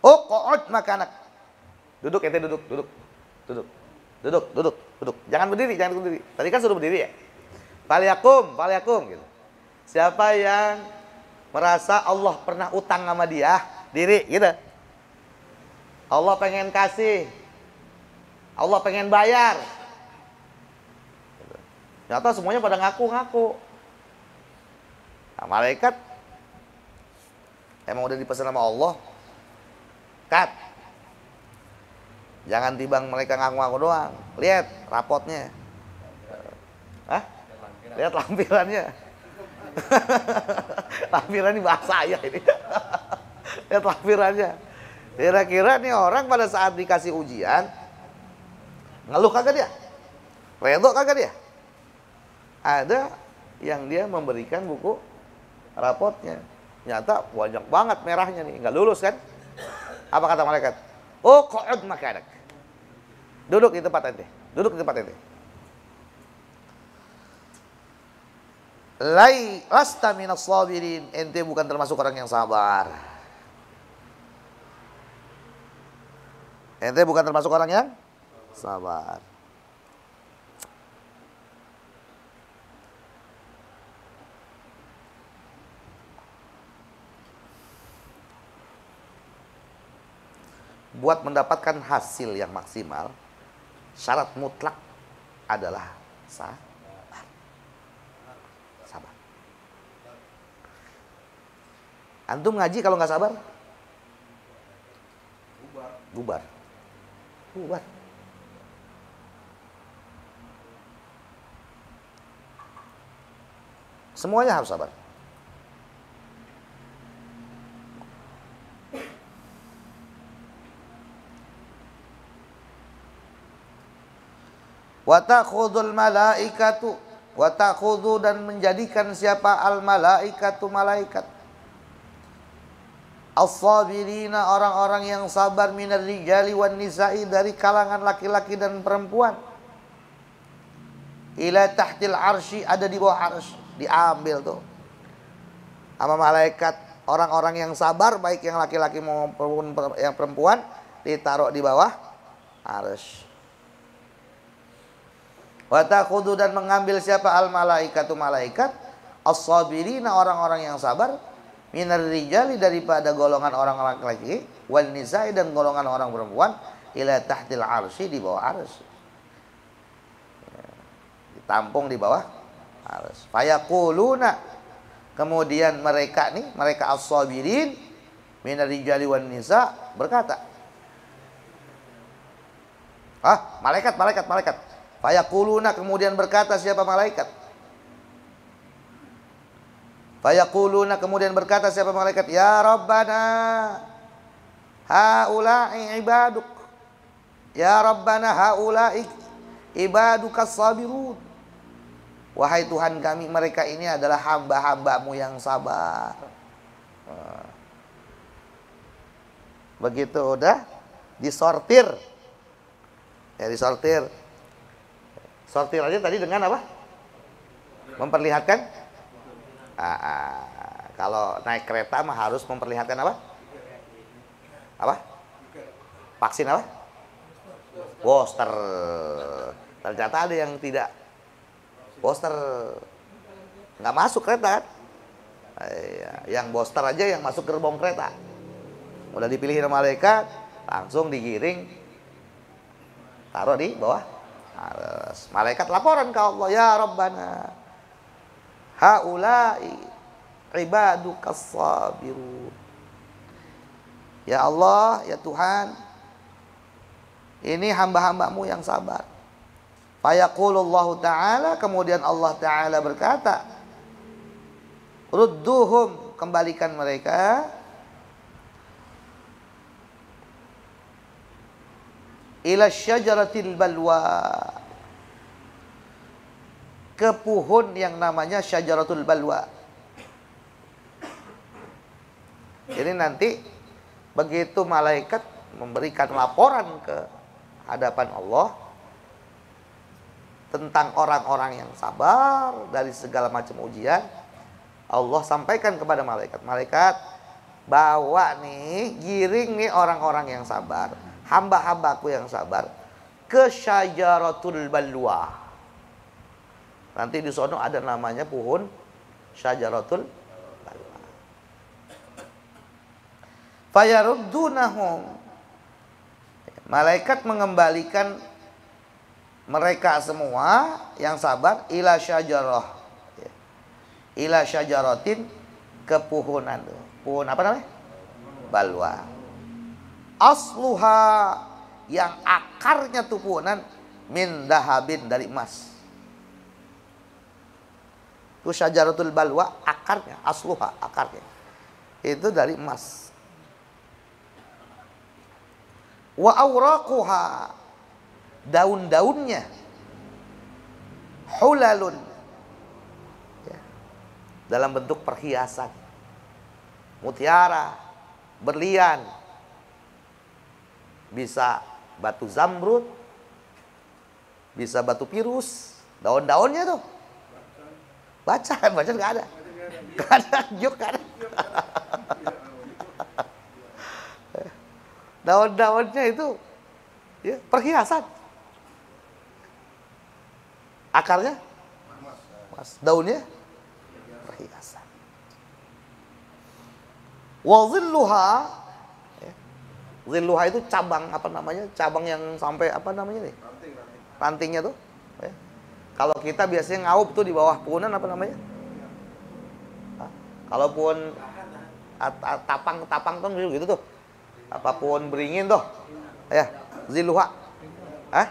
Uq'ud makanak. Duduk ente, duduk. Jangan berdiri. Tadi kan suruh berdiri ya. Faliyakum gitu. Siapa yang merasa Allah pernah utang sama dia, diri gitu. Allah pengen kasih. Allah pengen bayar. Ternyata semuanya pada ngaku-ngaku. Nah, malaikat emang udah dipesan sama Allah, cut. Jangan timbang mereka ngaku-ngaku doang. Lihat rapotnya. Hah? Lihat lampirannya. Lampiran ini bahasa ya ini. Lihat lampirannya. Kira-kira nih orang pada saat dikasih ujian ngeluh kagak dia? Redo kagak dia? Ada yang dia memberikan buku rapotnya. Nyata banyak banget merahnya nih, nggak lulus kan? Apa kata malaikat? Oh, qa'ud makanak. Duduk di tempat ente. Duduk di tempat ente. Lasta minas sabirin. Ente bukan termasuk orang yang sabar. Ente bukan termasuk orang yang sabar. Buat mendapatkan hasil yang maksimal, syarat mutlak adalah sabar. Sabar. Antum ngaji kalau nggak sabar? Bubar. Bubar. Semuanya harus sabar. Wa ta'khudul malaikatu, wa ta'khudhu, dan menjadikan siapa al malaikatu, malaikat, as-sabirina, orang-orang yang sabar, minar rijali wan nisa'i, dari kalangan laki-laki dan perempuan, ila tahtil arsy, ada di bawah arsy. Diambil tuh sama malaikat orang-orang yang sabar, baik yang laki-laki maupun yang perempuan, ditaruh di bawah arsy. Wa ta'khudhu, dan mengambil siapa al malaikatu, malaikat, as-sabirina, orang-orang yang sabar, minar rijali, daripada golongan orang laki-laki, wal nisa'i, dan golongan orang perempuan, ila tahtil arsy, di bawah arsy. Ditampung di bawah arsy. Fayaquluna, kemudian mereka nih, mereka as-sabirin minar rijali wan nisa, berkata, malaikat. Fayaquluna, kemudian berkata siapa malaikat? Fayaquluna, kemudian berkata siapa malaikat? Ya Rabbana, haula'i ibaduk. Ya Rabbana, haula'i ibadukas sabirun. Wahai Tuhan kami, mereka ini adalah hamba-hambamu yang sabar. Begitu udah disortir. Ya, disortir. Sortir aja tadi dengan apa? Memperlihatkan. Kalau naik kereta mah harus memperlihatkan apa? Apa? Vaksin apa? Booster. Ternyata ada yang tidak booster, nggak masuk kereta kan? Yang booster aja yang masuk gerbong kereta. Udah dipilih sama malaikat, langsung digiring, taruh di bawah. Malaikat laporan ke Allah, ya Rabbana, haula'i ibadukas sabirun. Ya Allah, ya Tuhan, ini hamba-hambamu yang sabar. Fayaqulullahu ta'ala, kemudian Allah ta'ala berkata, rudduhum, kembalikan mereka, ila syajaratil balwa, ke pohon yang namanya syajaratul balwa. Jadi nanti begitu malaikat memberikan laporan ke hadapan Allah tentang orang-orang yang sabar dari segala macam ujian, Allah sampaikan kepada malaikat, malaikat bawa nih, giring nih orang-orang yang sabar, hamba-hambaku yang sabar, ke syajaratul balwa. Nanti di sono ada namanya pohon syajaratul balwa. Fayaruddunahum, malaikat mengembalikan mereka semua yang sabar ila syajarah, ila syajaratin, ke puhunan tuh. Puhun apa namanya? Balwa. Asluha, yang akarnya tuh puhunan, min dahabin, dari emas. Itu syajaratul balwa, akarnya, asluha, akarnya itu dari emas. Wa awraquha, daun-daunnya, hulalun, ya, dalam bentuk perhiasan, mutiara, berlian, bisa batu zamrud, bisa batu pirus, daun-daunnya tuh. Bacaan nggak ada. Nggak ada, juk nggak ada. Daun-daunnya itu ya, perhiasan. Akarnya emas, daunnya perhiasan. Wa zilluha, ya. Zilluha itu cabang, apa namanya? Cabang yang sampai apa namanya nih? Rantingnya tuh. Ya. Kalau kita biasanya ngaup tuh di bawah puhunan apa namanya? Hah? Kalau pohon tapang gitu tuh. Apa pohon beringin tuh? Ya, zilluha. Hah?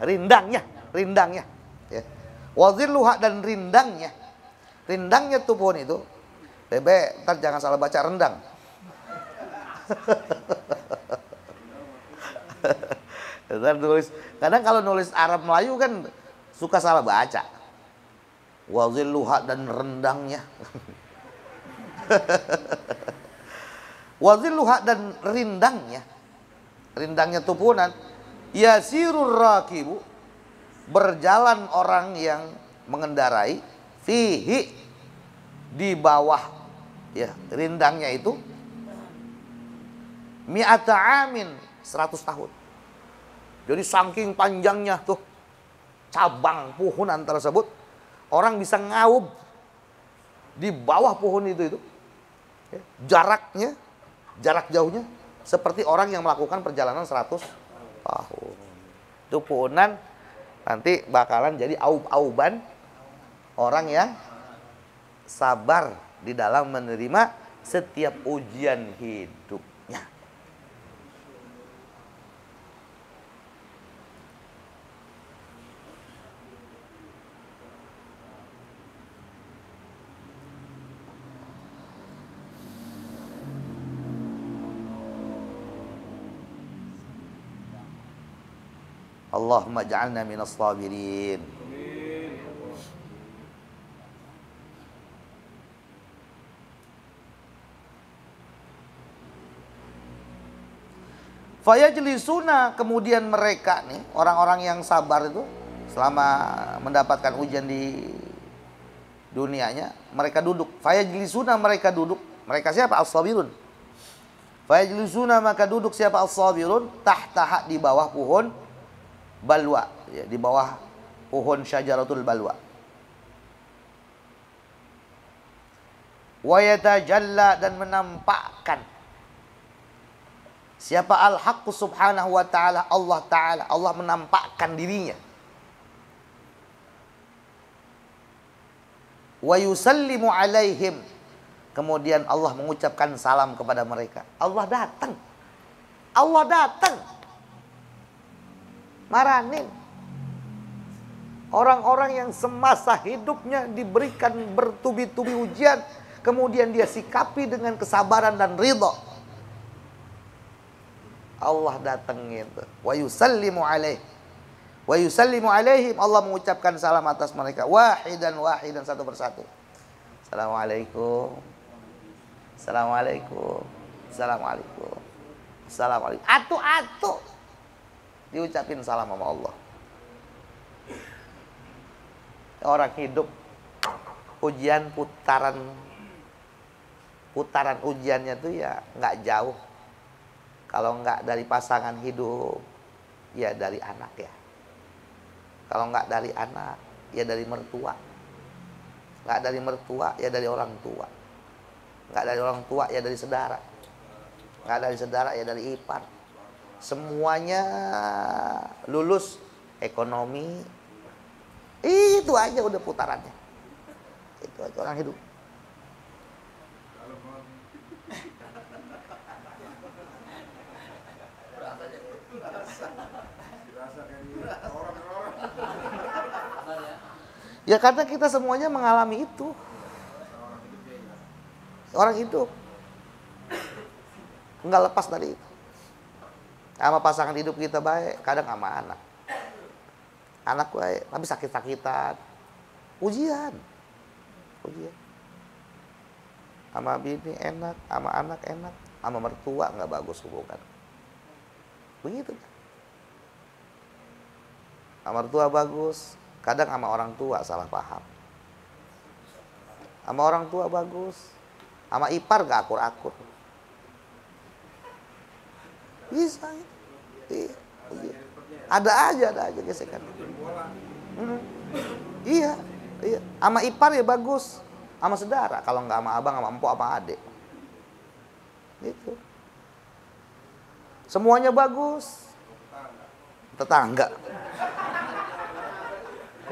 Rindangnya. Ya. Wa zilluha, dan rindangnya. Rindangnya tuh pohon itu. Bebe, ntar jangan salah baca rendang. Kadang kalau nulis Arab Melayu kan suka salah baca. Wa zilluha, dan rendangnya. Wa zilluha, dan rindangnya. Rindangnya tupunan. Yasirur rakibu, berjalan orang yang mengendarai, fihi, di bawah, ya, rindangnya itu, mi'ata amin, 100 tahun. Jadi saking panjangnya tuh cabang puhunan tersebut, orang bisa ngaup di bawah pohon itu. Ya, jarak jauhnya seperti orang yang melakukan perjalanan 100 tahun. Itu puhunan nanti bakalan jadi aub-auban orang yang sabar di dalam menerima setiap ujian hidupnya. Allahumma ja'alna minas sabirin. Fayajlisuna, kemudian mereka nih, orang-orang yang sabar itu selama mendapatkan ujian di dunianya, mereka duduk. Fayajlisuna, mereka duduk. Mereka siapa? As-sabirun. Fayajlisuna, maka duduk siapa? As-sabirun, tahtaha, di bawah pohon balwa, ya, di bawah pohon syajaratul balwa. Wa yatajalla, dan menampakkan siapa? Al-Haqq subhanahu wa ta'ala, Allah ta'ala. Allah menampakkan dirinya. Wa yusallimu alaihim, kemudian Allah mengucapkan salam kepada mereka. Allah datang. Maranin orang-orang yang semasa hidupnya diberikan bertubi-tubi ujian, kemudian dia sikapi dengan kesabaran dan ridha. Allah datangin itu. Wa yusallimu alaihim, Allah mengucapkan salam atas mereka, wahidan, satu persatu. Assalamualaikum. Atu diucapin salam sama Allah. Orang hidup ujian, putaran ujiannya tuh ya nggak jauh. Kalau nggak dari pasangan hidup, ya dari anak ya. Kalau nggak dari anak, ya dari mertua. Nggak dari mertua, ya dari orang tua. Nggak dari orang tua, ya dari saudara. Nggak dari saudara, ya dari ipar. Semuanya lulus ekonomi. Itu aja udah putarannya. Itu aja orang hidup. Ya karena kita semuanya mengalami itu. Orang hidup nggak lepas dari itu. Sama pasangan hidup kita baik, kadang sama anak. Anak baik, tapi sakit-sakitan. Ujian. Sama bini enak, sama anak enak, sama mertua nggak bagus hubungan. Begitu. Sama mertua bagus, kadang sama orang tua salah paham. Sama orang tua bagus, sama ipar gak akur-akur. Bisa. Iya. Ada aja gesekan. Iya. Sama ipar ya bagus. Sama saudara, kalau nggak sama abang, sama empok, sama adik. Gitu. Semuanya bagus. Tetangga.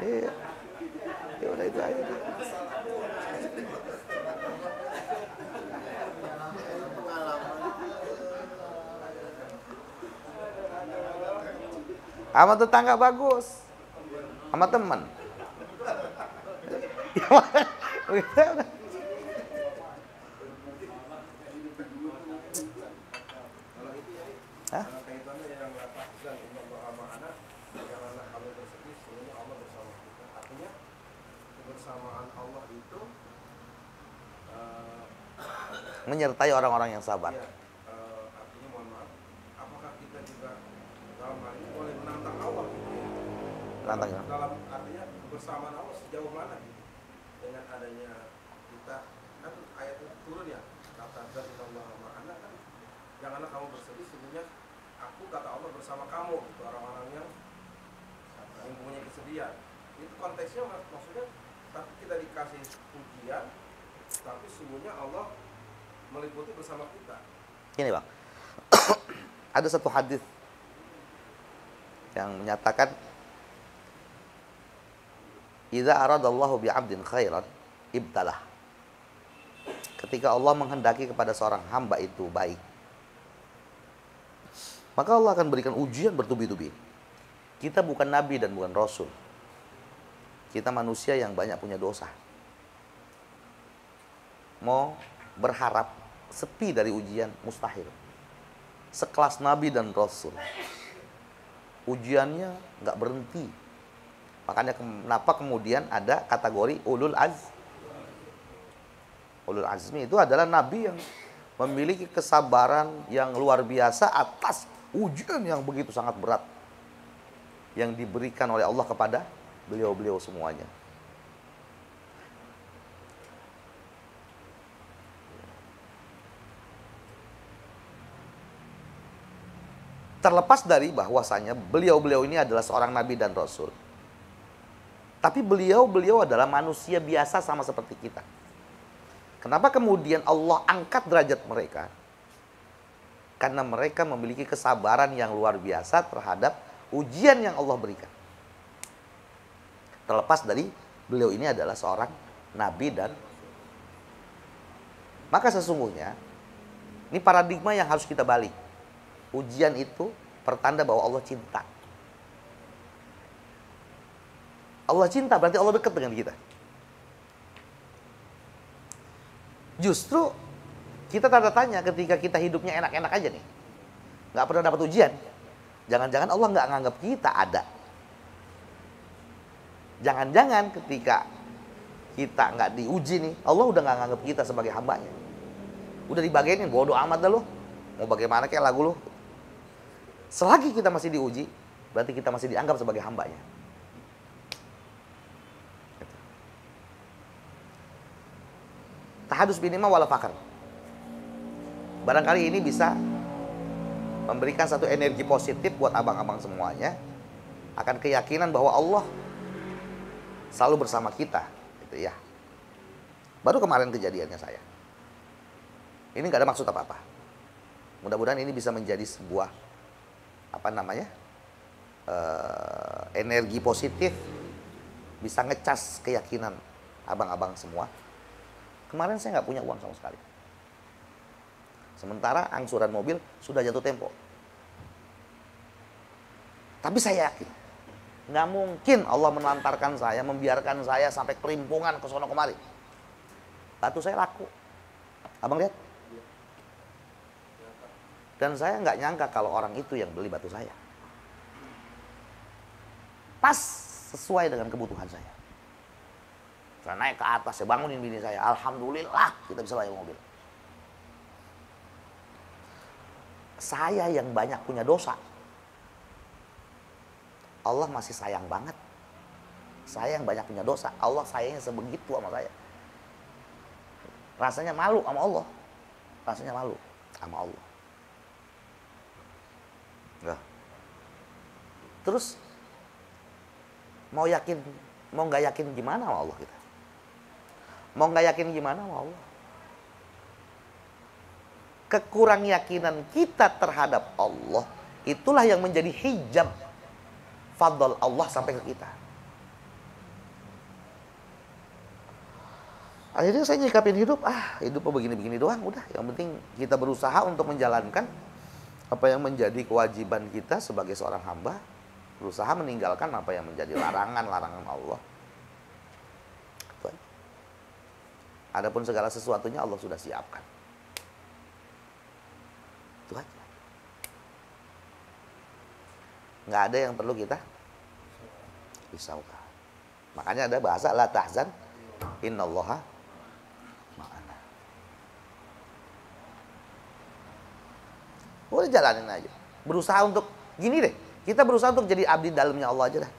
Iya. Ya udah itu aja. Sama tetangga bagus. Sama teman. Hah? Kaitannya yang dan sama anak, janganlah kamu bersedih, sebenarnya Allah bersama kita. Artinya kebersamaan Allah itu menyertai orang-orang yang sabar. Iya, artinya mohon maaf, apakah kita juga dalam hal ini boleh menantang Allah gitu ya? Menantang. Dalam artinya kebersamaan Allah sejauh mana gitu? Dengan adanya kita kan ayat itu turun ya, kata dari Allah ma'ana kan, janganlah kamu bersedih, sebenarnya aku kata Allah bersama kamu gitu, orang-orang yang mempunyai kesedihan. Itu konteksnya maksudnya tapi kita dikasih ujian, tapi sungguhnya Allah meliputi bersama kita. Ini bang, ada satu hadis yang menyatakan, "Idza aradallahu bi'abdin khairan ibtalah." Ketika Allah menghendaki kepada seorang hamba itu baik, maka Allah akan berikan ujian bertubi-tubi. Kita bukan nabi dan bukan rasul. Kita manusia yang banyak punya dosa. Mau berharap sepi dari ujian mustahil. Sekelas nabi dan rasul, ujiannya nggak berhenti. Makanya kenapa kemudian ada kategori ulul azmi. Ulul azmi itu adalah nabi yang memiliki kesabaran yang luar biasa atas ujian yang begitu sangat berat yang diberikan oleh Allah kepada beliau-beliau semuanya. Terlepas dari bahwasanya beliau-beliau ini adalah seorang nabi dan rasul, tapi beliau-beliau adalah manusia biasa sama seperti kita. Kenapa kemudian Allah angkat derajat mereka? Karena mereka memiliki kesabaran yang luar biasa terhadap ujian yang Allah berikan. Terlepas dari beliau ini adalah seorang nabi dan maka sesungguhnya ini paradigma yang harus kita balik. Ujian itu pertanda bahwa Allah cinta. Allah cinta berarti Allah dekat dengan kita. Justru kita tanda tanya ketika kita hidupnya enak-enak aja nih, nggak pernah dapat ujian. Jangan-jangan Allah nggak nganggap kita ada. Jangan-jangan ketika kita nggak diuji nih, Allah udah nggak nganggap kita sebagai hambanya. Udah dibagianin, bodoh amat dah lo. Mau bagaimana kayak lagu lo. Selagi kita masih diuji, berarti kita masih dianggap sebagai hambanya. Tahadus binima wala fakar. Barangkali ini bisa memberikan satu energi positif buat abang-abang semuanya, akan keyakinan bahwa Allah selalu bersama kita, gitu ya. Baru kemarin kejadiannya saya. Ini nggak ada maksud apa-apa. Mudah-mudahan ini bisa menjadi sebuah energi positif, bisa ngecas keyakinan abang-abang semua. Kemarin saya nggak punya uang sama sekali. Sementara angsuran mobil sudah jatuh tempo. Tapi saya yakin, nggak mungkin Allah melantarkan saya, membiarkan saya sampai kelimpungan ke sono kemari. Batu saya laku. Abang lihat? Dan saya nggak nyangka kalau orang itu yang beli batu saya. Pas sesuai dengan kebutuhan saya. Saya naik ke atas, saya bangunin bini saya. Alhamdulillah kita bisa bayar mobil. Saya yang banyak punya dosa. Allah masih sayang banget. Saya yang banyak punya dosa. Allah sayangnya sebegitu sama saya. Rasanya malu sama Allah. Rasanya malu sama Allah. Nah. Terus mau nggak yakin gimana sama Allah kita? Mau nggak yakin gimana sama Allah? Kekurang yakinan kita terhadap Allah itulah yang menjadi hijab fadl Allah sampai ke kita. Akhirnya saya nyikapin hidup, hidup begini-begini doang, udah. Yang penting kita berusaha untuk menjalankan apa yang menjadi kewajiban kita sebagai seorang hamba, berusaha meninggalkan apa yang menjadi larangan-larangan Allah. Adapun segala sesuatunya Allah sudah siapkan. Itu aja. Nggak ada yang perlu kita risaukan. Makanya ada bahasa la tahzan innallaha ma'ana. Udah jalanin aja. Berusaha untuk gini deh. Kita berusaha untuk jadi abdi dalamnya Allah aja dah.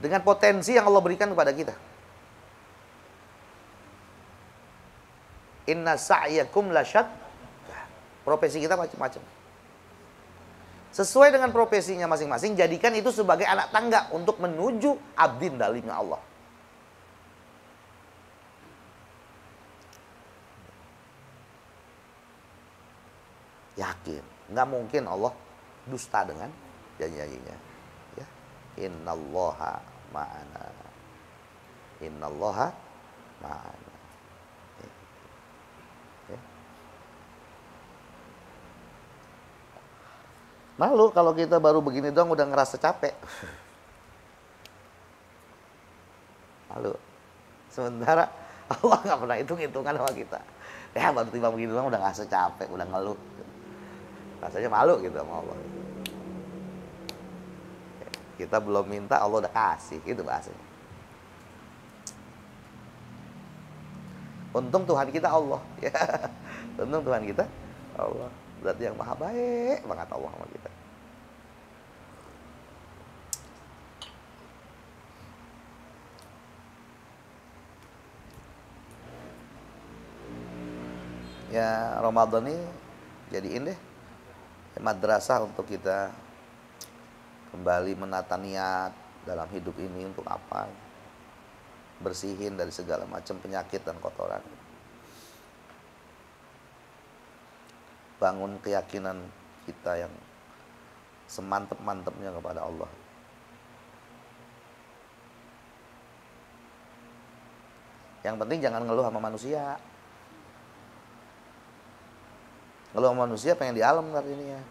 Dengan potensi yang Allah berikan kepada kita. Inna sa'yakum lasyad. Profesi kita macam-macam. Sesuai dengan profesinya masing-masing, jadikan itu sebagai anak tangga untuk menuju abdi dalamnya Allah. Yakin, nggak mungkin Allah dusta dengan janji-janjinya. Ya. Innallaha ma'ana. Innallaha ma'ana. Malu kalau kita baru begini doang udah ngerasa capek. Malu. Sementara Allah nggak pernah hitung-hitungan sama kita. Ya baru tiba begini doang udah ngerasa capek, udah ngeluh. Rasanya malu gitu sama Allah. Kita belum minta, Allah udah kasih, gitu bahasanya. Untung Tuhan kita Allah. Ya. Untung Tuhan kita Allah. Berarti yang maha baik banget Allah sama kita. Ya Ramadan ini jadiin deh madrasah untuk kita kembali menata niat dalam hidup ini untuk apa? Bersihin dari segala macam penyakit dan kotoran. Bangun keyakinan kita yang semantep-mantepnya kepada Allah. Yang penting jangan ngeluh sama manusia. Ngeluh sama manusia pengen di alam hari ini ya.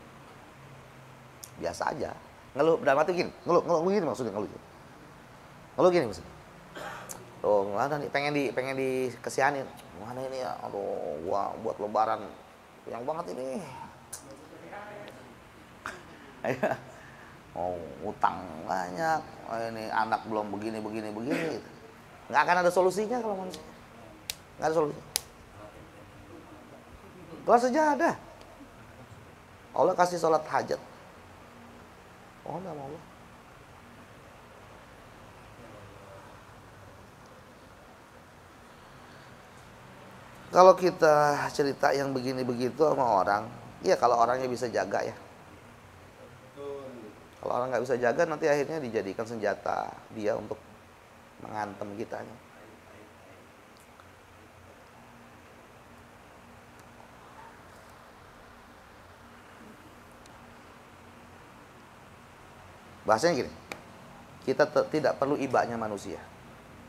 Biasa aja. Ngeluh dalam arti gini, ngeluh begini maksudnya ngeluh. Ngeluh gini maksudnya. Oh, mana nih pengen dikesianin. Mana ini ya? Aduh, gua buat lebaran yang banget ini. Oh, utang banyak. Oh, ini anak belum begini. Nggak akan ada solusinya kalau manusia. Nggak ada solusi. Kelas sejadah. Allah kasih sholat hajat. Oh, enggak mau Allah. Kalau kita cerita yang begini begitu sama orang, ya kalau orangnya bisa jaga ya. Kalau orang nggak bisa jaga, nanti akhirnya dijadikan senjata dia untuk mengantem kita. Bahasanya gini, kita tidak perlu ibanya manusia.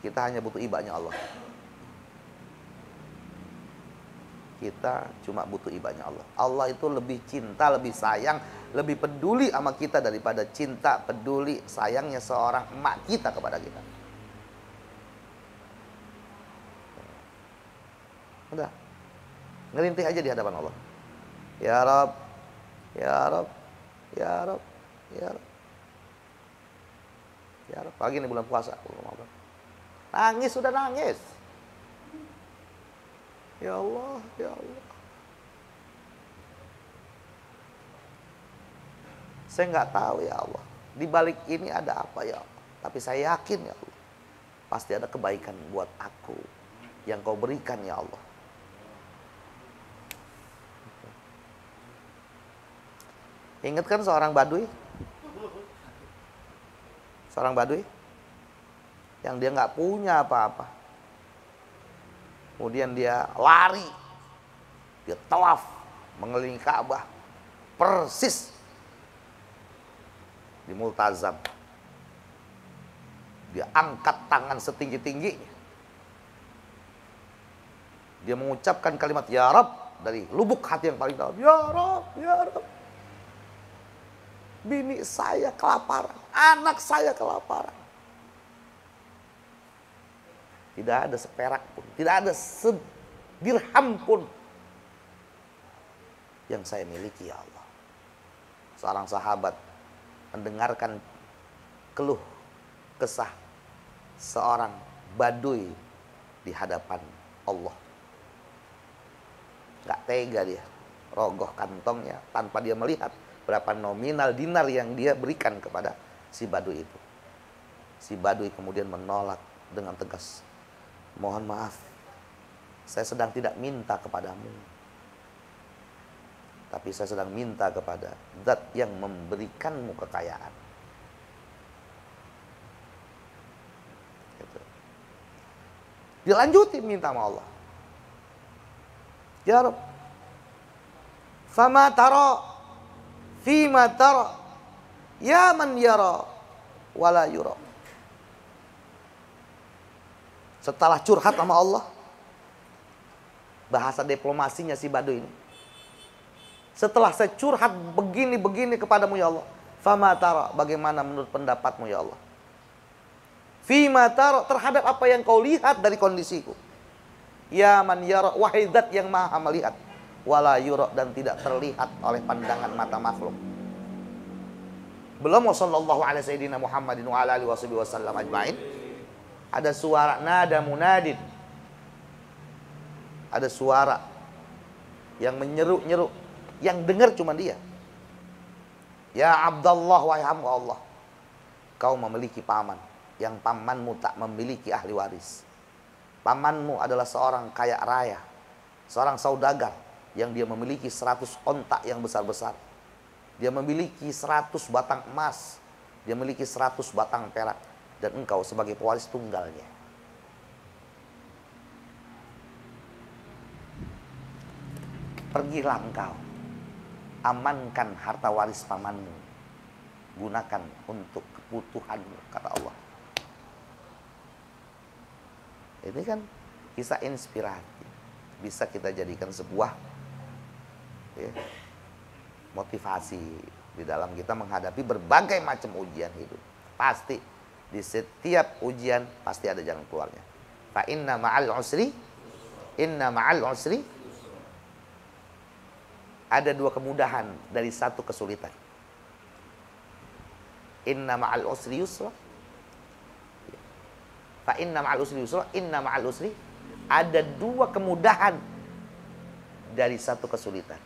Kita hanya butuh ibanya Allah. Kita cuma butuh ibanya Allah. Allah itu lebih cinta, lebih sayang, lebih peduli sama kita daripada cinta, peduli, sayangnya seorang emak kita kepada kita. Udah, ngerintih aja di hadapan Allah. Ya Rabb, ya Rabb, ya Rabb, ya Rabb, ya Rabb. Pagi ini bulan puasa, nangis, sudah nangis. Ya Allah, ya Allah. Saya nggak tahu ya Allah, di balik ini ada apa ya Allah. Tapi saya yakin ya Allah, pasti ada kebaikan buat aku yang kau berikan ya Allah. Ingat kan seorang badui? Seorang badui yang dia nggak punya apa-apa. Kemudian dia lari, dia tawaf mengelilingi Ka'bah persis di Multazam. Dia angkat tangan setinggi-tingginya. Dia mengucapkan kalimat ya Rabb dari lubuk hati yang paling dalam. Ya Rabb, ya Rabb. Bini saya kelaparan, anak saya kelaparan. Tidak ada seperak pun, tidak ada sedirham pun yang saya miliki ya Allah. Seorang sahabat mendengarkan keluh kesah seorang badui di hadapan Allah. Gak tega dia, rogoh kantongnya tanpa dia melihat berapa nominal dinar yang dia berikan kepada si badui itu. Si badui kemudian menolak dengan tegas. Mohon maaf, saya sedang tidak minta kepadamu, tapi saya sedang minta kepada Zat yang memberikanmu kekayaan. Gitu. Dilanjuti minta sama Allah. Ya Rabb, fama tara fima tara ya man yara wala yura. Setelah curhat sama Allah, bahasa diplomasinya si badui ini, setelah saya curhat begini-begini kepadamu ya Allah, fama tara, bagaimana menurut pendapatmu ya Allah? Fima tara, terhadap apa yang kau lihat dari kondisiku. Ya man yara, wahai Zat yang maha melihat, wala yura, dan tidak terlihat oleh pandangan mata makhluk. Belum sallallahu alaihi sayyidina Muhammadin wa ala alihi wasallam ajmain. Ada suara nada munadin. Ada suara yang menyeru-nyeru, yang dengar cuma dia. Ya Abdallah, wahai hamba Allah, kau memiliki paman, yang pamanmu tak memiliki ahli waris. Pamanmu adalah seorang kaya raya, seorang saudagar yang dia memiliki 100 ontak yang besar-besar. Dia memiliki 100 batang emas, dia memiliki 100 batang perak. Dan engkau sebagai pewaris tunggalnya. Pergilah engkau, amankan harta waris pamanmu, gunakan untuk kebutuhanmu, kata Allah. Ini kan kisah inspiratif, bisa kita jadikan sebuah motivasi di dalam kita menghadapi berbagai macam ujian hidup. Pasti di setiap ujian pasti ada jalan keluarnya. Fa inna ma'al usri, inna ma'al usri, ada dua kemudahan dari satu kesulitan. Inna ma'al usri yusra. Fa inna ma'al usri yusra, inna ma'al usri, ada dua kemudahan dari satu kesulitan.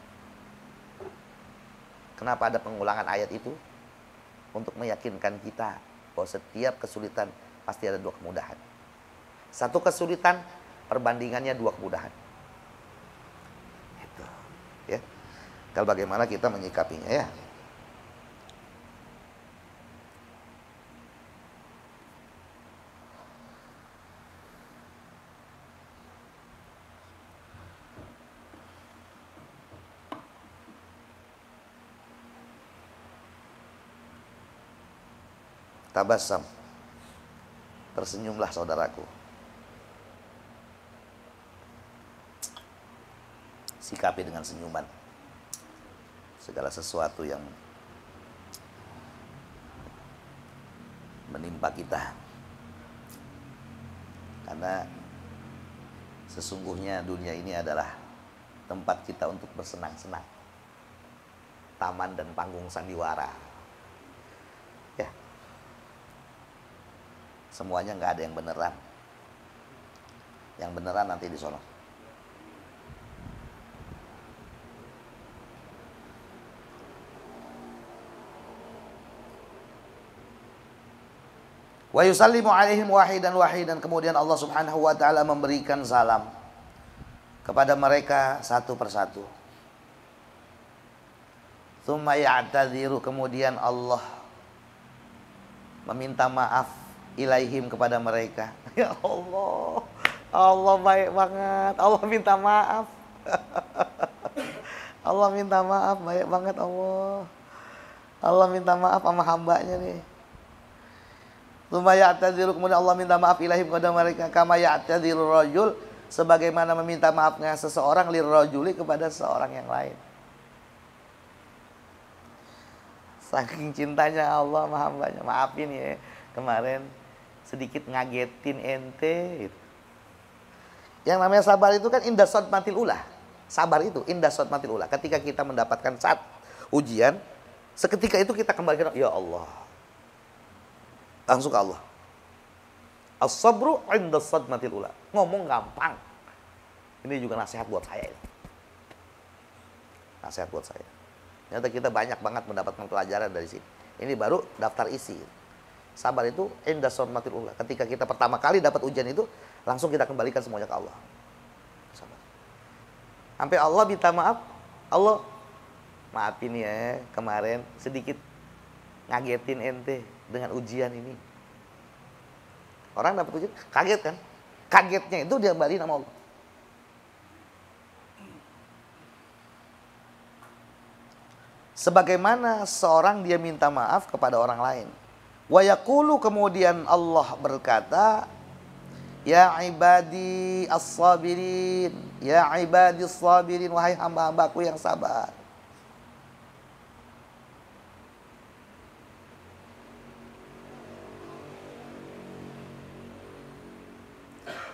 Kenapa ada pengulangan ayat itu? Untuk meyakinkan kita bahwa setiap kesulitan pasti ada dua kemudahan. Satu kesulitan perbandingannya dua kemudahan. Itu, ya. Kalau bagaimana kita menyikapinya ya. Tabassam. Tersenyumlah saudaraku. Sikapi dengan senyuman segala sesuatu yang menimpa kita. Karena sesungguhnya dunia ini adalah tempat kita untuk bersenang-senang. Taman dan panggung sandiwara. Ya. Semuanya nggak ada yang beneran. Yang beneran nanti di sono. Wa yusallimu alaihim wahidan. Kemudian Allah Subhanahu wa taala memberikan salam kepada mereka satu persatu. Tsumma ya'tadziru, kemudian Allah meminta maaf ilaihim kepada mereka. Ya Allah, Allah baik banget. Allah minta maaf. Allah minta maaf, baik banget Allah. Allah minta maaf sama hambanya nih. Tsumma ya'tadziru, kemudian Allah minta maaf ilaihim kepada mereka. Kama ya'tadziru rajul, sebagaimana meminta maafnya seseorang lirrajuli kepada seseorang yang lain. Saking cintanya Allah sama hambanya. Maafin ya, kemarin sedikit ngagetin ente gitu. Yang namanya sabar itu kan indah sodmatil ulah. Sabar itu indah sodmatil ulah. Ketika kita mendapatkan saat ujian, seketika itu kita kembalikan, ya Allah, langsung ke Allah. As-sabru inda sodmatil ulah. Ngomong gampang. Ini juga nasihat buat saya. Nasihat buat saya. Ternyata kita banyak banget mendapatkan pelajaran dari sini. Ini baru daftar isi. Sabar itu inda sodmatil ulah. Ketika kita pertama kali dapat ujian itu, langsung kita kembalikan semuanya ke Allah. Sabar. Sampai Allah minta maaf. Allah, maafin ya, kemarin sedikit ngagetin ente dengan ujian ini. Orang dapat ujian, kaget kan? Kagetnya itu dia balik sama Allah. Sebagaimana seorang dia minta maaf kepada orang lain. Wa yaqulu, kemudian Allah berkata, ya ibadi as-sabirin, ya ibadi as-sabirin, wahai hamba-hambaku yang sabar.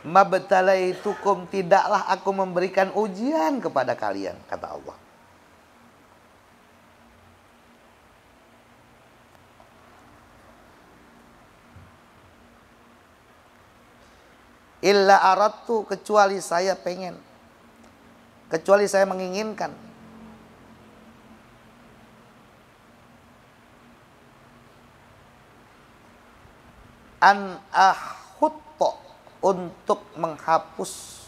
Mabtalaitukum, tidaklah aku memberikan ujian kepada kalian, kata Allah. Illa aradtu, kecuali saya pengen, kecuali saya menginginkan, an ahutta, untuk menghapus,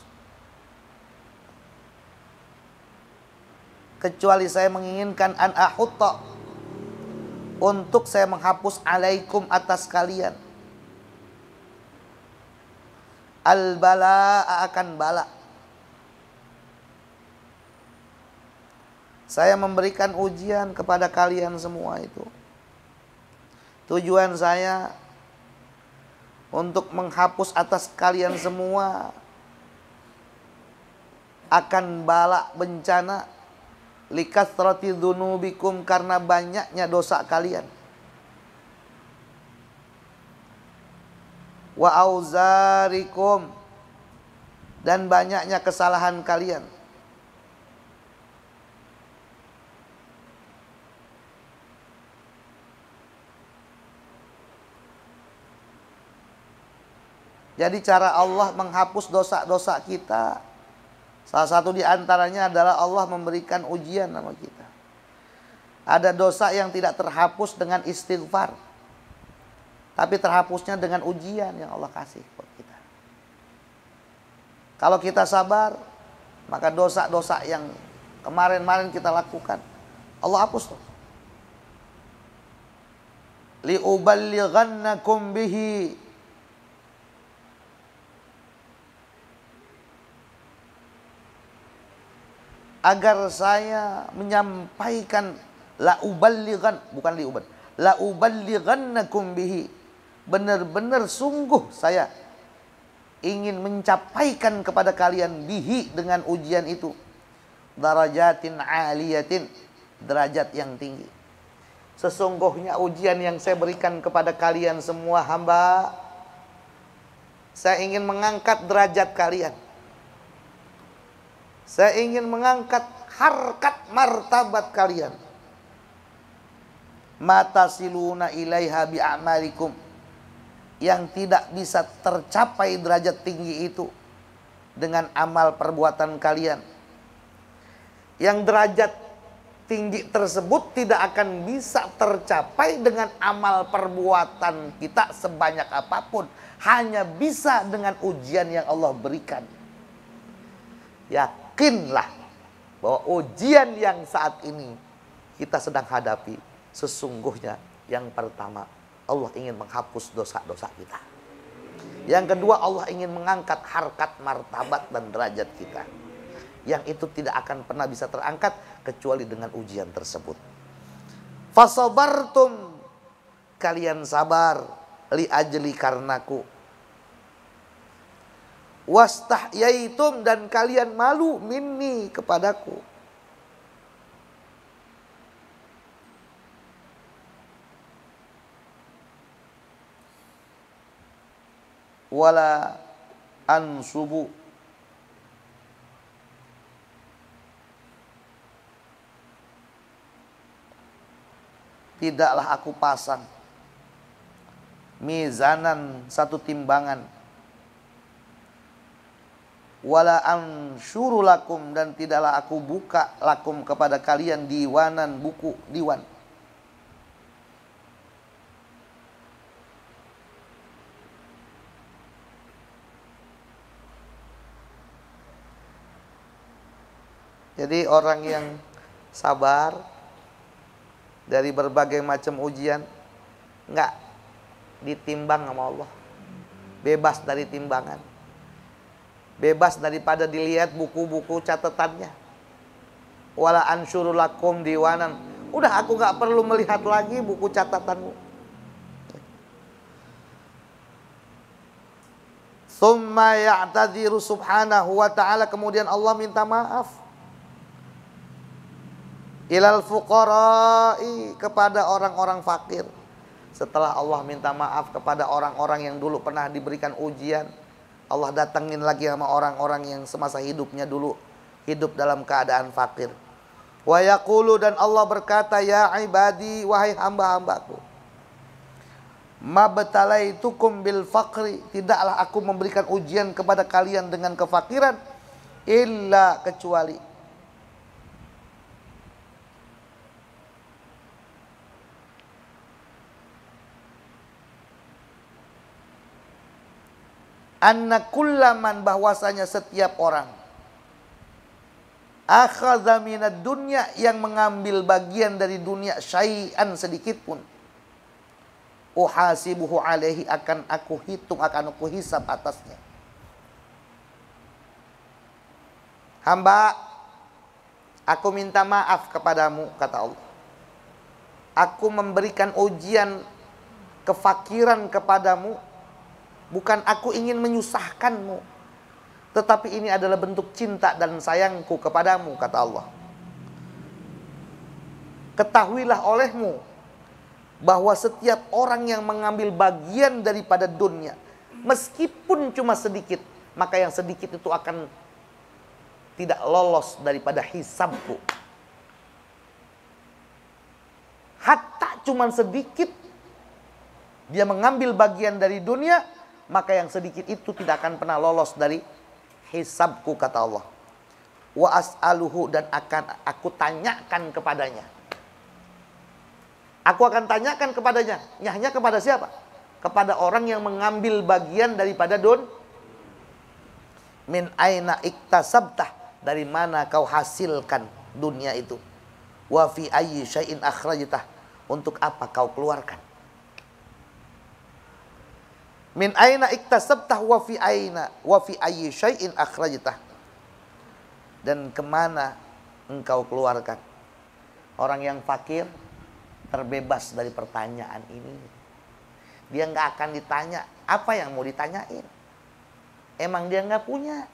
kecuali saya menginginkan an ahutta, untuk saya menghapus alaikum, atas kalian, al-bala, akan bala. Saya memberikan ujian kepada kalian semua itu. Tujuan saya untuk menghapus atas kalian semua akan bala, bencana, likathrati dzunubikum, karena banyaknya dosa kalian. Wa auzarikum, dan banyaknya kesalahan kalian. Jadi cara Allah menghapus dosa-dosa kita, salah satu di antaranya adalah Allah memberikan ujian sama kita. Ada dosa yang tidak terhapus dengan istighfar, tapi terhapusnya dengan ujian yang Allah kasih buat kita. Kalau kita sabar, maka dosa-dosa yang kemarin-kemarin kita lakukan, Allah hapus tuh. Liuballighannakum bihi, agar saya menyampaikan, la uballighan, bukan liuban, la uballighannakum bihi, benar-benar sungguh saya ingin mencapaikan kepada kalian bihi dengan ujian itu darajatin aliyatin, derajat yang tinggi. Sesungguhnya ujian yang saya berikan kepada kalian semua hamba, saya ingin mengangkat derajat kalian. Saya ingin mengangkat harkat martabat kalian. Mata siluna ilaiha bi'amalikum, yang tidak bisa tercapai derajat tinggi itu dengan amal perbuatan kalian. Yang derajat tinggi tersebut tidak akan bisa tercapai dengan amal perbuatan kita sebanyak apapun. Hanya bisa dengan ujian yang Allah berikan. Yakinlah bahwa ujian yang saat ini kita sedang hadapi, sesungguhnya yang pertama, Allah ingin menghapus dosa-dosa kita. Yang kedua, Allah ingin mengangkat harkat, martabat, dan derajat kita. Yang itu tidak akan pernah bisa terangkat kecuali dengan ujian tersebut. Fasabartum, kalian sabar, li ajli karnaku. Wastahyaitum, dan kalian malu minni, kepadaku. Wala ansubu, tidaklah aku pasang mizanan, satu timbangan, wala ansyuru lakum, dan tidaklah aku buka lakum, kepada kalian, diwanan, buku diwan. Jadi orang yang sabar dari berbagai macam ujian, enggak ditimbang sama Allah, bebas dari timbangan, bebas daripada dilihat buku-buku catatannya. Wala ansyuru lakum diwanan, udah aku enggak perlu melihat lagi buku catatanmu. Tsumma ya'tadiru subhanahu wa ta'ala, kemudian Allah minta maaf ilal fuqara'i, kepada orang-orang fakir. Setelah Allah minta maaf kepada orang-orang yang dulu pernah diberikan ujian, Allah datangin lagi sama orang-orang yang semasa hidupnya dulu hidup dalam keadaan fakir. Wa yaqulu, dan Allah berkata, ya ibadi, wahai hamba-hambaku, mabtalaitukum bil faqri, tidaklah aku memberikan ujian kepada kalian dengan kefakiran, illa, kecuali anna kullaman, bahwasanya setiap orang, akhadha minad dunya, yang mengambil bagian dari dunia, syai'an, sedikit pun, uhasibuhu alaihi, akan aku hitung, akan aku hisab atasnya. Hamba, aku minta maaf kepadamu, kata Allah. Aku memberikan ujian kefakiran kepadamu, bukan aku ingin menyusahkanmu, tetapi ini adalah bentuk cinta dan sayangku kepadamu, kata Allah. Ketahuilah olehmu bahwa setiap orang yang mengambil bagian daripada dunia, meskipun cuma sedikit, maka yang sedikit itu akan tidak lolos daripada hisabku. Hatta cuma sedikit dia mengambil bagian dari dunia, maka yang sedikit itu tidak akan pernah lolos dari hisabku, kata Allah. Wa as'aluhu, dan akan aku tanyakan kepadanya. Aku akan tanyakan kepadanya. Hanya kepada siapa? Kepada orang yang mengambil bagian daripada min aina iktasabtah, dari mana kau hasilkan dunia itu. Wa fi ayyi syai'in akhrajtah, untuk apa kau keluarkan. Min aina iktasabtah wa fi ayyi syai'in akhrajtah, dan kemana engkau keluarkan. Orang yang fakir terbebas dari pertanyaan ini. dia nggak akan ditanya. Apa yang mau ditanyain? Emang dia nggak punya.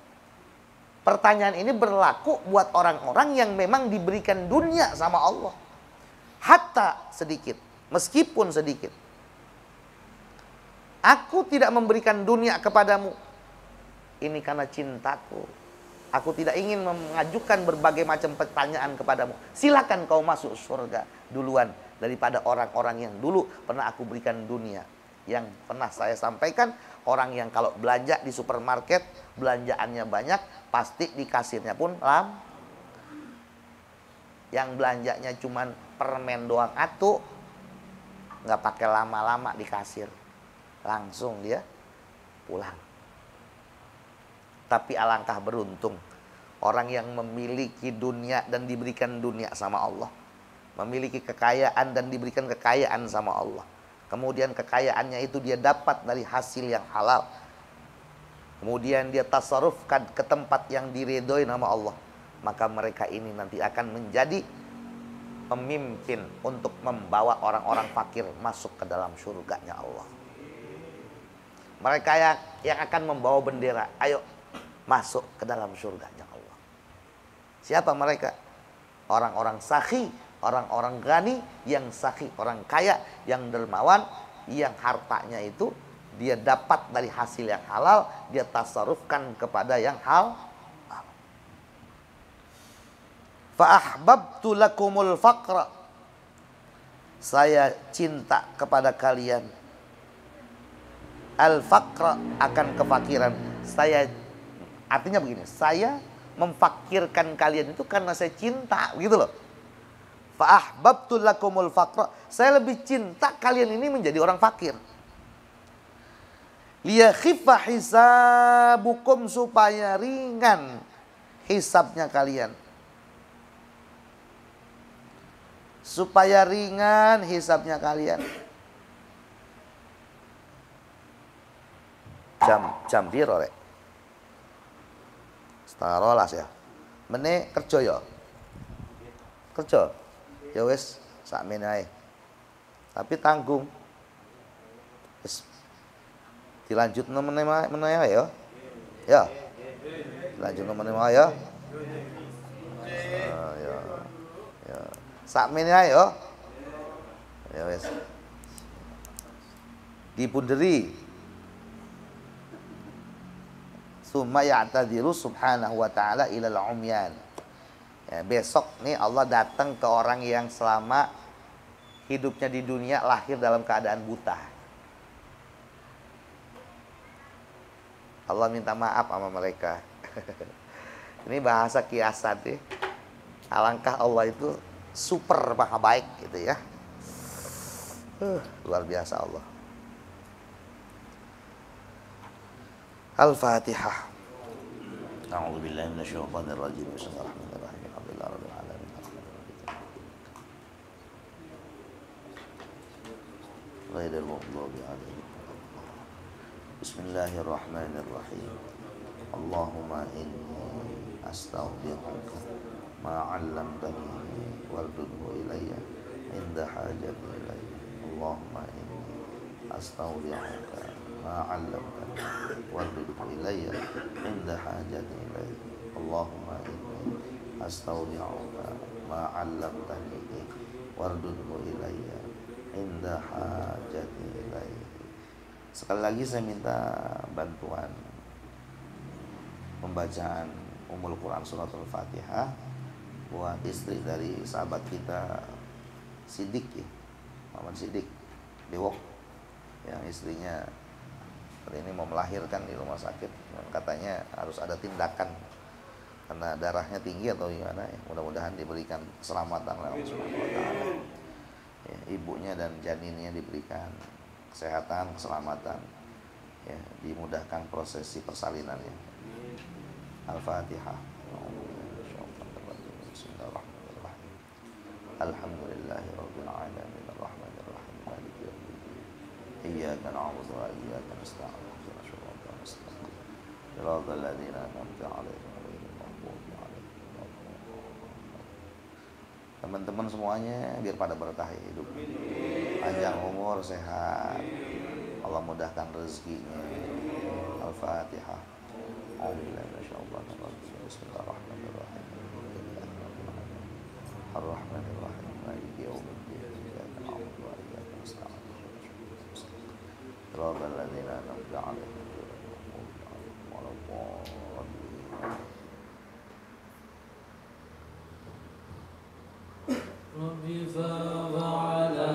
Pertanyaan ini berlaku buat orang-orang yang memang diberikan dunia sama Allah. Hatta sedikit, meskipun sedikit. Aku tidak memberikan dunia kepadamu. Ini karena cintaku. Aku tidak ingin mengajukan berbagai macam pertanyaan kepadamu. Silakan kau masuk surga duluan daripada orang-orang yang dulu pernah aku berikan dunia. Yang pernah saya sampaikan, orang yang kalau belanja di supermarket, belanjaannya banyak, pasti di kasirnya pun yang belanjanya cuman permen doang atuh, nggak pakai lama-lama di kasir, langsung dia pulang. Tapi alangkah beruntung orang yang memiliki dunia dan diberikan dunia sama Allah, memiliki kekayaan dan diberikan kekayaan sama Allah. Kemudian kekayaannya itu dia dapat dari hasil yang halal. Kemudian dia tasarrufkan ke tempat yang diridhoi nama Allah. Maka mereka ini nanti akan menjadi pemimpin untuk membawa orang-orang fakir masuk ke dalam surganya Allah. Mereka yang akan membawa bendera, ayo masuk ke dalam surganya Allah. Siapa mereka? Orang-orang sakhi, orang-orang gani, yang sakhi, orang kaya, yang dermawan, yang hartanya itu dia dapat dari hasil yang halal, dia tasarrufkan kepada yang halal. Fa'ahbabtu lakumul faqra. Saya cinta kepada kalian al-faqra, akan kefakiran. Saya, artinya begini, saya memfakirkan kalian itu karena saya cinta, gitu loh. Fa'ahbabtu lakumul faqra. Saya lebih cinta kalian ini menjadi orang fakir. Liyakhiffa hisabukum, supaya ringan hisabnya kalian. Supaya ringan hisabnya kalian. Jam piro rek? 12:30 ya. Mene kerja ya. Kerja. Ya wis sakmene ae. Tapi tanggung. Wis dilanjutno meneh ya. Ya. Dilanjutno meneh ya. Ya. Sakmene ae ya. Ya wis. Dipunderi. Summa ya'tadiru subhanahu wa ta'ala ilal umyan. Ya, besok nih Allah datang ke orang yang selama hidupnya di dunia lahir dalam keadaan buta. Allah minta maaf sama mereka. Ini bahasa kiasan nih. Alangkah Allah itu super maha baik gitu ya. Luar biasa Allah. Al-Fatihah. A'udzu billahi minasyaitonir rajim. Bismillahirrahmanirrahim. Alhamdulillahi rabbil alamin. Ghairil maghdubi 'alaihim. Bismillahirrahmanirrahim. Allahumma inni astaghfiruka ma 'allamtani warzuqhu ilayya inda hajati ilayya. Allahumma inni astaghfiruka ma 'allamtani warzuqhu ilayya inda hajati ilayya. Allahumma inni astaghfiruka ma 'allamtani warzuqhu ilayya inda hajati ilayya. Sekali lagi saya minta bantuan pembacaan Ummul Quran Suratul Fatihah buat istri dari sahabat kita Sidik ya, Muhammad Sidik Dewok, yang istrinya hari ini mau melahirkan di rumah sakit dan katanya harus ada tindakan karena darahnya tinggi atau gimana ya. Mudah-mudahan diberikan keselamatan oleh Allah Subhanahu wa taala. Ya, ibunya dan janinnya diberikan kesehatan, keselamatan, ya, dimudahkan prosesi persalinannya. Al-Fatihah. Bismillahirrahmanirrahim. Alhamdulillahirabbil alamin arrahmanir rahim maliki yaumiddin. Iyyaka na'budu wa iyyaka nasta'in. Ihdinas siratal mustaqim. Shiratal ladzina an'amta 'alaihim ghairil maghdubi 'alaihim waladdallin. Teman-teman semuanya biar pada berkah hidup, panjang umur, sehat, Allah mudahkan rezekinya. Al-Fatihah. Bismillahirrahmanirrahim. Ar-Rahmanirrahim. Maliki yaumiddin. Iyyaka na'budu wa iyyaka nasta'in. Shiratal ladzina an'amta 'alaihim ghairil maghdubi 'alaihim waladdallin. Rabbi fa'ala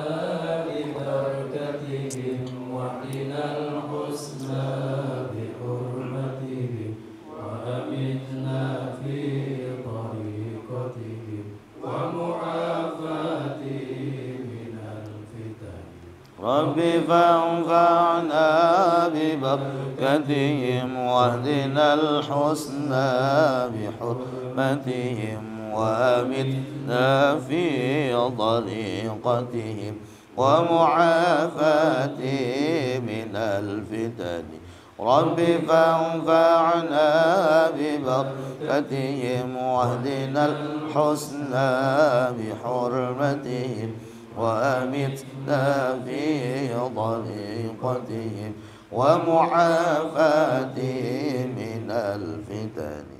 bi barakatihim wa qinal husna bi hurmatihim wa amitna fi tariqatihim wa mu'afatihim minal fitan. Rabbi fa'anfa'na bi barakatihim wahdinal husna bi hurmatihim وأمتنا في طريقتهم ومعافاتهم من الفتن رب فانفعنا ببركتهم واهدنا الحسنى بحرمتهم وأمتنا في طريقتهم ومعافاتهم من الفتن